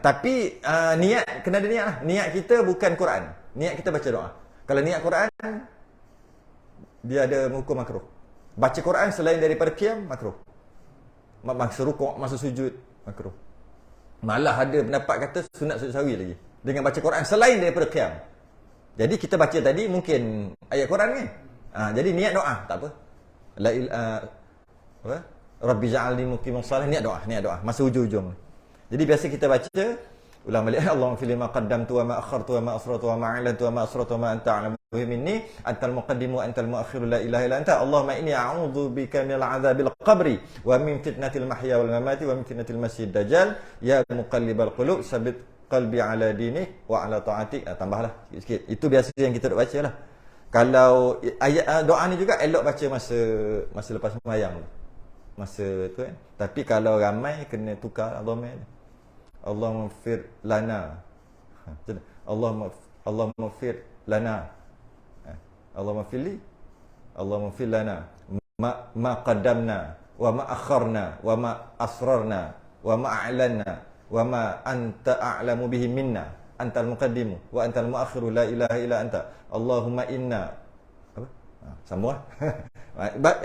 Tapi niat kena ada niat lah. Niat kita bukan Quran. Niat kita baca doa. Kalau niat Quran, dia ada hukum makruh. Baca Quran selain daripada qiyam, makruh. Masa rukuk, masa sujud, makruh. Malah ada pendapat kata sunat sujud sahwi lagi dengan baca Quran selain daripada qiyam. Jadi kita baca tadi mungkin ayat Quran kan? Jadi niat doa, tak apa. Apa? Rabbi ja'alni muqimas salah, niat doa masa hujung-hujung. Jadi biasa kita baca ulang balik Allahumma fil ma qaddamtu wa ma akhartu wa ma asrartu wa ma a'lantu wa ma asrartu wa ma anta a'lamu minni antal muqaddimu wa antal muakhiru la ilaha illa anta Allahumma inni a'udzu bika minal 'adzabil qabri wa min fitnatil mahya wal mamati wa min fitnatil masiihid dajjal ya muqallibal qulub sabit qalbi ala dinik wa ala ta'atik. Tambahlah sikit-sikit. Itu biasa yang kita duk bacalah. Kalau ayat doa ni juga elok baca masa lepas sembahyang. Masa tu kan. Tapi kalau ramai kena tukar Allahumma fir lana. Allahumma fir lana. Allahumma fir lana ma qaddamna wa ma akharna wa ma asrarna wa ma a'lanna wa ma anta a'lamu bihi minna antal muqaddimu wa antal muakhiru la ilaha illa anta Allahumma inna apa? Sambung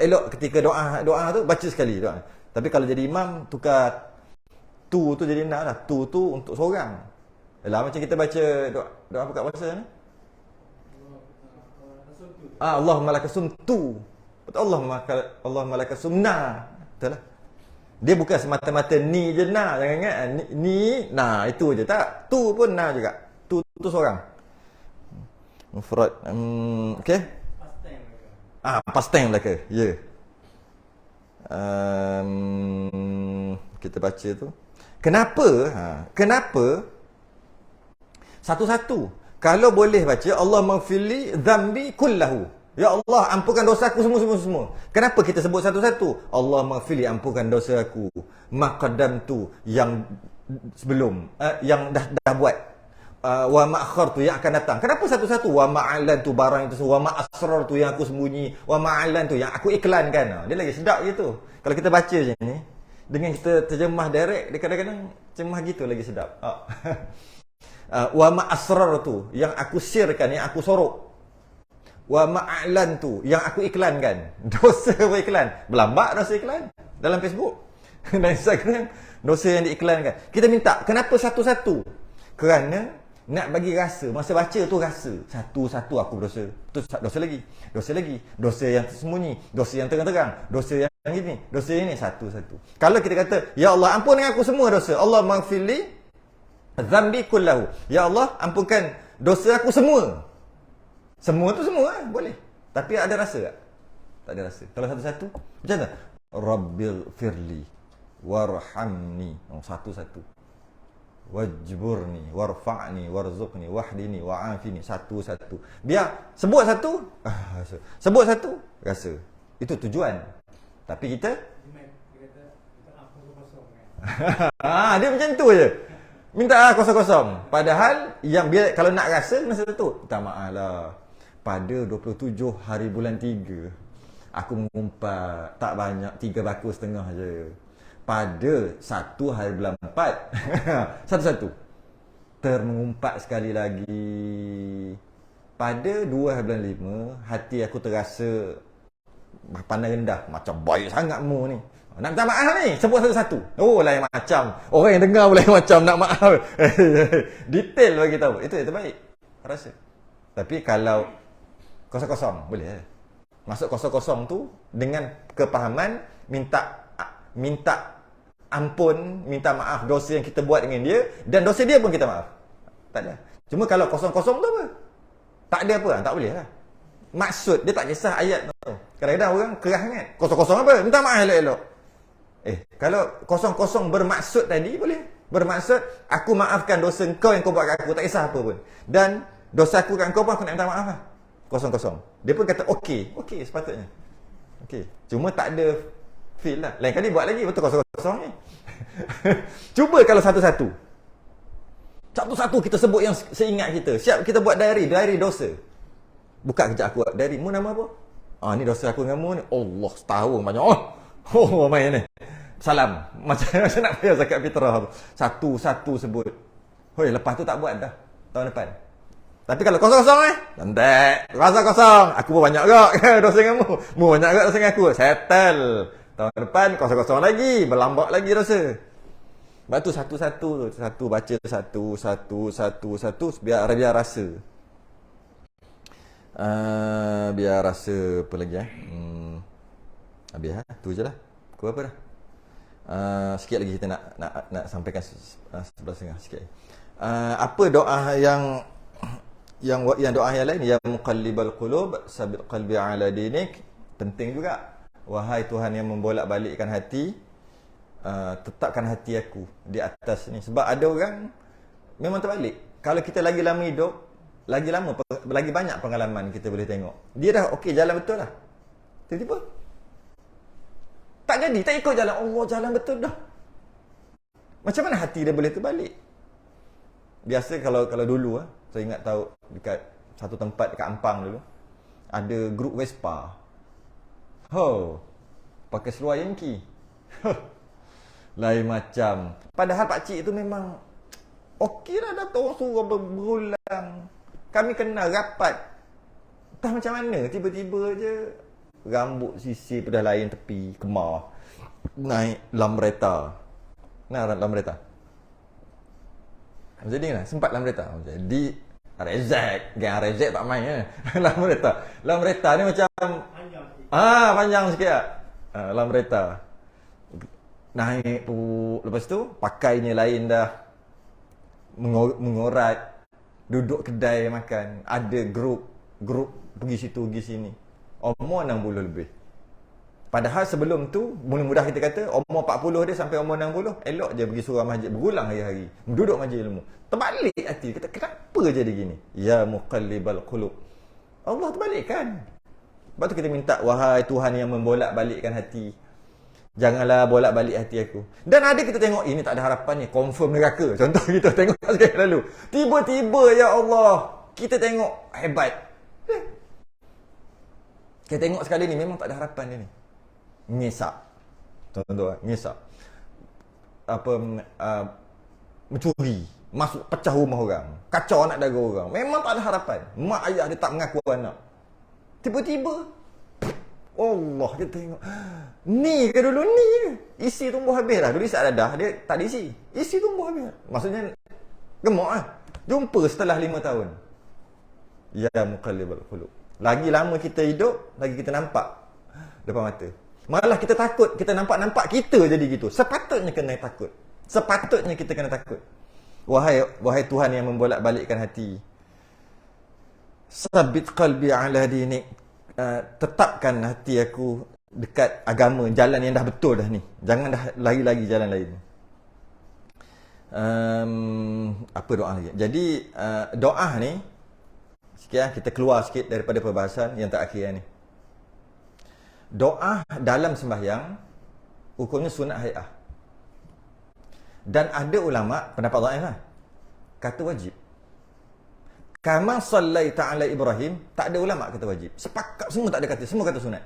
elok ketika doa tu baca sekali doa. Tapi kalau jadi imam tukar tu jadi nak lah. Tu untuk seorang. Yalah macam kita baca doa apa kat bahasa ni? Allahumma lakasumtu. Betul Allahumma lakasumna. Betul lah. Dia bukan semata-mata ni je na, jangan ingat ni na itu je tak. Tu pun na juga. Tu seorang. Mufrad. Okey. Past time belaka. Ya. Kita baca tu. Kenapa satu-satu? Kalau boleh baca Allahumma fili dzambi kullahu. Ya Allah, ampunkan dosa aku semua. Kenapa kita sebut satu-satu? Allahumma fili, ampunkan dosa aku. Ma qaddamtu, yang sebelum yang dah buat. Wa ma akhartu, yang akan datang. Kenapa satu-satu? Wa ma a'lantu, barang itu semua. Wa ma asrartu, yang aku sembunyi. Wa ma a'lantu, yang aku iklankan. Dia lagi sedap gitu. Kalau kita baca je ni, dengan kita terjemah direct, dia kadang-kadang terjemah gitu lagi sedap. Wa ma asrartu, yang aku sirkan, yang aku sorok. Wa ma'lan tu, yang aku iklankan. Dosa apa iklan? Berlambak dosa iklan dalam Facebook dan Instagram, dosa yang diiklankan. Kita minta, kenapa satu-satu? Kerana nak bagi rasa, masa baca tu rasa satu-satu aku berdosa. Tu dosa lagi. Dosa yang tersembunyi, dosa yang terang-terang, dosa yang ini, dosa ini, satu-satu. Kalau kita kata, ya Allah ampunkan aku semua dosa. Allah maghfirli dzambi kullahu. Ya Allah ampunkan dosa aku semua. Semua tu semua boleh. Tapi ada rasa tak? Tak ada rasa. Kalau satu-satu, macam mana? Rabbil firli warhamni. Satu-satu. Wajburni warfa'ni warzuqni wahdini wa'afini. Satu-satu. Biar sebut satu, rasa. Sebut satu, rasa. Itu tujuan. Tapi kita dia macam tu je. Minta kosong-kosong. Padahal yang biar kalau nak rasa masa tu, minta maaf lah. Pada 27 hari bulan 3 aku mengumpat tak banyak, 3 baku setengah je. Pada 1 hari bulan 4 satu-satu termengumpat sekali lagi. Pada 2 hari bulan 5 hati aku terasa pandang rendah, macam baik sangat mu ni. Nak minta maaf ni, sebut satu-satu. Oh lain macam. Orang yang dengar lain macam nak maaf. Detail bagi tahu. Itu yang terbaik rasa. Tapi kalau kosong-kosong boleh. Masuk kosong-kosong tu dengan kepahaman minta ampun, minta maaf dosa yang kita buat dengan dia, dan dosa dia pun kita maaf. Tak ada. Cuma kalau kosong-kosong tu apa? Tak ada apa, tak boleh lah. Maksud dia tak kisah ayat tu. Kadang-kadang orang kerah sangat. Kosong-kosong apa? Minta maaf elok-elok. Kalau kosong-kosong bermaksud tadi boleh. Bermaksud aku maafkan dosa kau yang kau buat kat aku, tak kisah apa pun. Dan dosa aku kat kau pun aku nak minta maaf lah. Kosong-kosong. Dia pun kata okey sepatutnya. Okey. Cuma tak ada feel lah. Lain kali buat lagi betul kosong-kosong ni. Cuba kalau satu-satu. Satu-satu kita sebut yang seingat kita. Siap kita buat diary dosa. Buka kejap aku buat diary. Mu nama apa? Ni dosa aku dengan mu ni. Allah, setahun banyak. Main ni. Salam. Macam nak bayar zakat fitrah tu. Satu-satu sebut. Lepas tu tak buat dah. Tahun depan. Tapi kalau kosong-kosong santai. Kosong-kosong. Aku pun banyak juga dosa dengan mu. Mu banyak juga dosa dengan aku. Settle. Tahun depan kosong-kosong lagi. Berlambak lagi dosa. Sebab tu satu-satu. Satu baca satu. Biar rasa. Biar rasa apa lagi habis tu je lah. Aku apa dah? Sikit lagi kita nak sampaikan 11.30 sikit. Apa doa yang doa yang lain, ya muqallibal qulub sabit qalbi ala dinik, penting juga. Wahai Tuhan yang membolak-balikkan hati, tetapkan hati aku di atas ni. Sebab ada orang memang terbalik. Kalau kita lagi lama hidup, lagi banyak pengalaman kita boleh tengok. Dia dah okey, jalan betul lah. Tiba-tiba tak jadi, tak ikut jalan Allah, jalan betul dah. Macam mana hati dia boleh terbalik? Biasa kalau dulu saya ingat tahu dekat satu tempat dekat Ampang dulu, ada grup Vespa. Pakai seluar Yankee. Lain macam. Padahal pakcik itu memang okey lah, dah tahu suruh berulang. Kami kenal rapat. Entah macam mana, tiba-tiba je rambut sisir pada lain tepi, kemar. Naik lambreta. Lambreta. Jadi lah, sempat lambreta. Jadi Rezek, geng Rezek tak main Lambreta ni macam panjang sikit lah. Lambreta. Naik lepas tu pakainya lain dah. Mengorat. Duduk kedai makan. Ada grup pergi situ pergi sini. Umur 60 lebih. Padahal sebelum tu, mudah-mudah kita kata umur 40 dia sampai umur 60, elok je pergi surau masjid berulang hari-hari, duduk majlis ilmu. Terbalik hati kita, kenapa jadi gini? Ya muqallibal qulub. Allah terbalikkan. Sebab tu kita minta, wahai Tuhan yang membolak-balikkan hati, janganlah bolak-balik hati aku. Dan ada kita tengok, ini tak ada harapan ni, confirm neraka. Contoh kita tengok sekali lalu. Tiba-tiba ya Allah, kita tengok hebat. Kita tengok sekali ni memang tak ada harapan dia ni. Ngesak. Contoh, ngesak. Mencuri, masuk pecah rumah orang, kacau anak dara orang. Memang tak ada harapan. Mak ayah dia tak mengaku anak. Tiba-tiba Allah, kita tengok. Ni ke dulu ni ke? Isi tumbuh habis dah. Dulu isi ada dah, dia tak diisi. Isi tumbuh habis. Maksudnya gemuk lah. Jumpa setelah 5 tahun. Ya muqallibal qulub. Lagi lama kita hidup, lagi kita nampak depan mata. Malah kita takut, kita nampak-nampak kita jadi gitu. Sepatutnya kena takut. Sepatutnya kita kena takut. Wahai Tuhan yang membolak-balikkan hati. Sabit qalbi ala dinik. Tetapkan hati aku dekat agama, jalan yang dah betul dah ni. Jangan dah lagi-lagi jalan lain. Apa doa lagi? Jadi doa ni, sikit kita keluar sikit daripada perbahasan yang terakhir ni. Doa dalam sembahyang hukumnya sunat hai'ah. Dan ada ulama pendapat dhaif lah, kata wajib. Kama sallaita ala Ibrahim, tak ada ulama kata wajib. Sepakat semua, tak ada kata, semua kata sunat.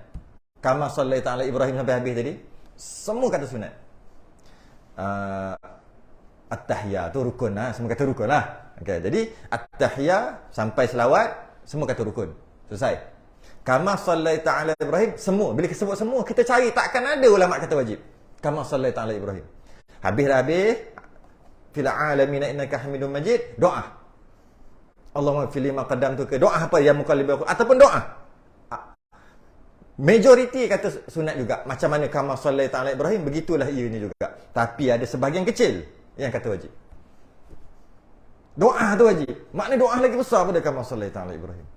Kama sallaita ala Ibrahim sampai habis tadi, semua kata sunat. At-tahiyah tu rukun lah, semua kata rukun lah. Okay, jadi at-tahiyah sampai selawat semua kata rukun. Selesai. Kama sallaita ala Ibrahim, semua. Bila kita sebut semua, kita cari, takkan ada ulama kata wajib. Kama sallaita ala Ibrahim. Habis dah habis. Fil alamin innaka Hamidum Majid, doa. Allahumma fil lima qaddamtu ke, doa apa ya muqallibal qulub, ataupun doa. Majoriti kata sunat juga. Macam mana kama sallaita ala Ibrahim, begitulah ianya juga. Tapi ada sebahagian kecil yang kata wajib. Doa tu wajib. Makna doa lagi besar pada kama sallaita ala Ibrahim.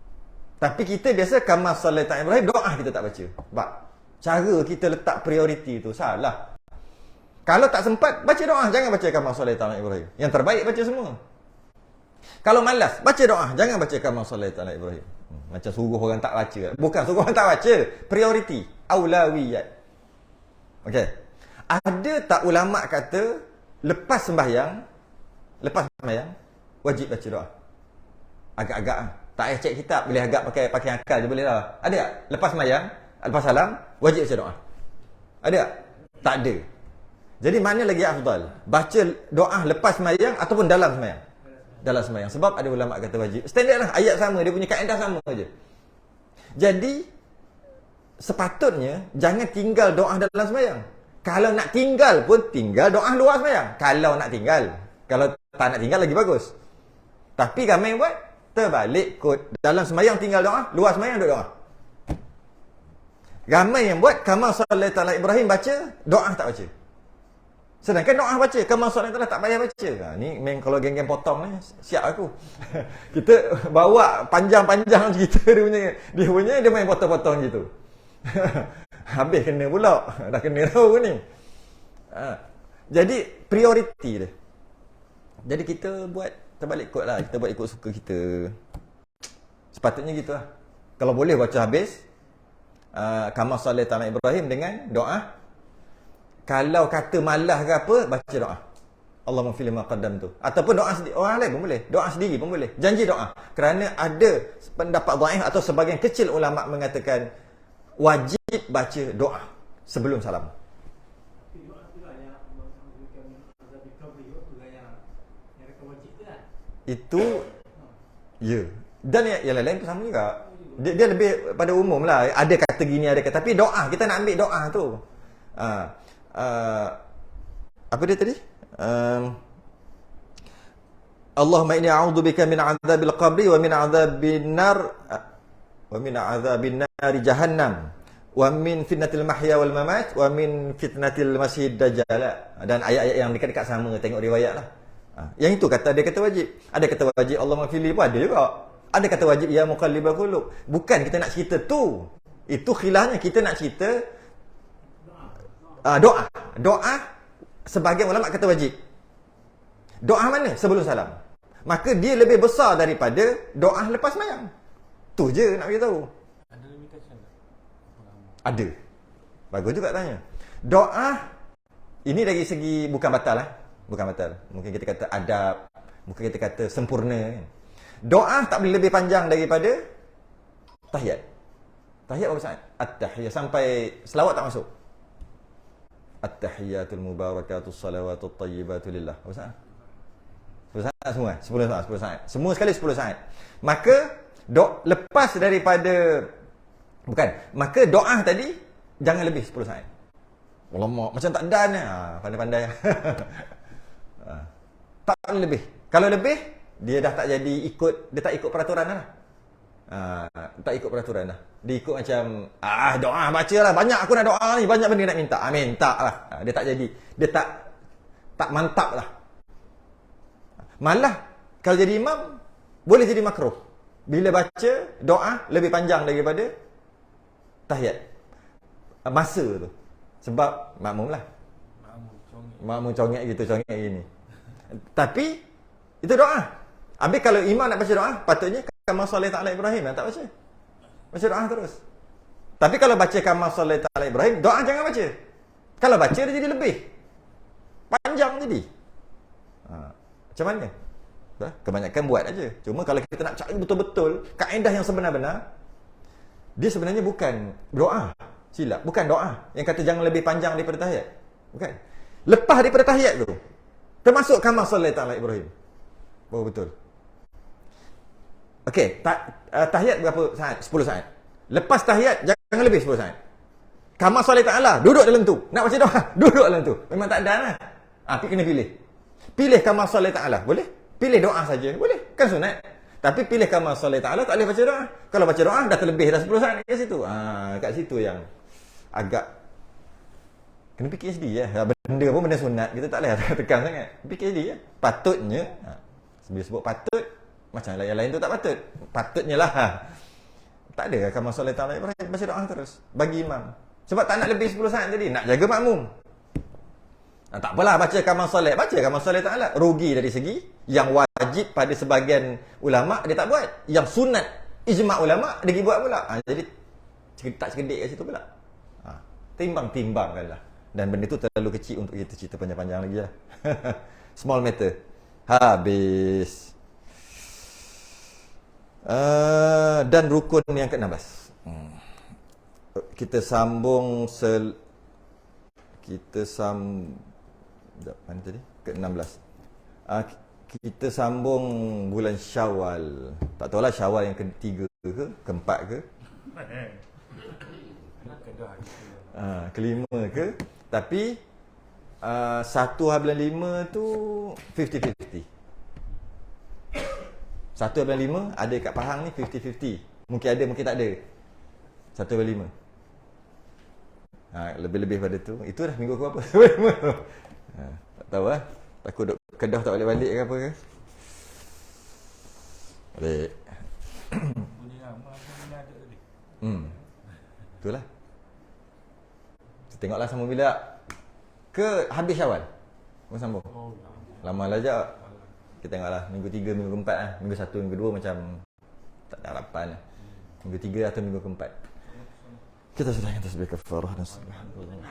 Tapi kita biasa kama sallaita ala Ibrahim, doa kita tak baca. Sebab cara kita letak prioriti tu salah. Kalau tak sempat, baca doa. Jangan baca kama sallaita ala Ibrahim. Yang terbaik baca semua. Kalau malas, baca doa. Jangan baca kama sallaita ala Ibrahim. Macam suruh orang tak baca. Bukan suruh orang tak baca. Prioriti. Aulawiyat. Okey. Ada tak ulama' kata, lepas sembahyang, wajib baca doa? Agak-agak lah. Tak payah cek kitab. Boleh agak pakai akal je boleh lah. Ada tak? Lepas sembahyang, lepas salam, wajib baca doa? Ada tak? Tak ada. Jadi mana lagi afdal? Baca doa lepas sembahyang ataupun dalam sembahyang? dalam sembahyang. Sebab ada ulama kata wajib. Standard lah, ayat sama, dia punya kaedah sama aja. Jadi sepatutnya jangan tinggal doa dalam sembahyang. Kalau nak tinggal pun tinggal doa luar sembahyang. Kalau nak tinggal. Kalau tak nak tinggal lagi bagus. Tapi ramai yang buat terbalik kot. Dalam sembahyang tinggal doa, luar sembahyang duduk doa. Ramai yang buat kama sallaita ala Ibrahim baca, doa tak baca. Sedangkan doa baca, kama sallaita tak payah baca. Ni memang kalau geng-geng potong ni siap aku. Kita bawa panjang-panjang cerita dia punya dia main potong-potong gitu. Habis kena pula. Dah kena tahu ni. Jadi prioriti dia. Jadi kita buat terbalik kot lah. Kita buat ikut suka kita. Sepatutnya gitu lah. Kalau boleh baca habis kama sallaita ala Ibrahim dengan doa. Kalau kata malas ke apa, baca doa. Allahumma fil ma qaddamtu. Ataupun doa sendiri. Orang lain pun boleh. Doa sendiri pun boleh. Janji doa. Kerana ada pendapat dhaif atau sebahagian kecil ulama mengatakan wajib baca doa sebelum salam. Itu ya. Dan yang lain pun sama juga. Dia lebih pada umum lah. Ada kata gini, ada kata. Tapi doa, kita nak ambil doa tu. Apa dia tadi? Allahumma inni a'udzubika min 'adzabil qabri wa min 'adzabin nar wa min 'adzabin nari jahannam wa min fitnatil mahya wal mamat wa min fitnatil masiihid dajjal. Dan ayat-ayat yang dekat-dekat sama, tengok riwayat lah. Yang itu kata, dia kata wajib. Ada kata wajib Allahumma fili pun ada juga. Ada kata wajib ya muqallibal qulub. Bukan kita nak cerita tu. Itu khilafnya, kita nak cerita doa. Doa sebahagian ulama kata wajib. Doa mana? Sebelum salam. Maka dia lebih besar daripada doa lepas sembahyang. Tu je nak beritahu. Ada limitation tak? Ada. Bagus juga tanya. Doa ini dari segi bukan batal lah. Bukan batal. Mungkin kita kata adab, mungkin kita kata sempurna. Doa tak boleh lebih panjang daripada tahiyat. Tahiyat berapa saat? At-tahiyat sampai selawat tak masuk. At-tahiyatul mubarakatus salawatut tayyibatu lillah. Berapa saat? 10 saat semua? 10 saat, 10 saat. Semua sekali 10 saat. Maka lepas daripada maka doa tadi jangan lebih 10 saat. Ulama macam tak dan pandai-pandai. Tak lebih. Kalau lebih dia dah tak jadi dia tak ikut peraturan lah. Tak ikut peraturan dah. Dia ikut macam doa baca lah, banyak aku nak doa ni, banyak benda nak minta. Minta lah. Dia tak jadi. Dia tak mantap lah. Malah kalau jadi imam boleh jadi makruh bila baca doa lebih panjang daripada tahiyat. Masa tu. Sebab makmum lah. Makmum congek gitu, congek gini. Tapi itu doa. Habis kalau imam nak baca doa, patutnya kama sallaita ala Ibrahim, tak baca. Baca doa terus. Tapi kalau baca kama sallaita ala Ibrahim, doa jangan baca. Kalau baca dia jadi lebih panjang jadi. Macam mana? Kebanyakan buat aja. Cuma kalau kita nak cari betul-betul kaedah yang sebenar-benar, dia sebenarnya bukan doa. Silap. Bukan doa yang kata jangan lebih panjang daripada tahiyat. Bukan. Lepas daripada tahiyat tu, termasuk kama sallaita ala Ibrahim. Oh betul. Okey, tahiyat berapa saat? 10 saat. Lepas tahiyat jangan lebih 10 saat. Kama sallaita ala, duduk dalam tu. Nak baca doa, duduk dalam tu. Memang tak ada lah. Tapi kena pilih. Pilih kama sallaita ala, boleh? Pilih doa saja, boleh? Kan sunat. Tapi pilih kama sallaita ala, tak boleh baca doa. Kalau baca doa dah terlebih dah 10 saat kat situ. Kat situ yang agak kena fikir sedih ya. Benda pun benda sunat, kita tak boleh tekan sangat. Fikir sedih ya. Patutnya bila sebut patut, macam yang lain tu tak patut. Patutnya lah. Tak ada kama sallaita ala Ibrahim, baca doa terus bagi imam. Sebab tak nak lebih 10 saat tadi, nak jaga makmum. Tak apalah baca kama salat, baca kama salat ta'ala. Rugi dari segi yang wajib pada sebahagian ulama dia tak buat. Yang sunat ijma' ulama dia pergi buat pula. Jadi tak cerdik kat situ pula. Timbang-timbangkanlah. Dan benda tu terlalu kecil untuk kita cerita panjang-panjang lagi lah. Small matter. Habis. Dan rukun yang ke-16. Kita sambung mana tadi? Ke-16. Kita sambung bulan Syawal. Tak tahulah Syawal yang ketiga ke, keempat ke, Kedah gitu. kelima ke. Tapi 1 bulan 5 tu 50-50. 1 bulan 5 ada kat Pahang ni 50-50. Mungkin ada, mungkin tak ada. 1 bulan 5. Lebih-lebih pada tu. Itu dah minggu ke berapa? Tak tahu lah. Takut duk Kedah tak balik-balik ke apa ke. Balik. Bunyi lama apa bunyi ada tadi. Itulah. Kita tengoklah sambung bila. Ke habis Syawal? Mau sambung? Oh, Lama lah jap. Kita tengoklah minggu 3, minggu 4 lah. Minggu 1, minggu 2 macam tak ada harapan lah. Minggu 3 atau minggu 4. Kita sudah yang tasbih kafarah dan subhanallah.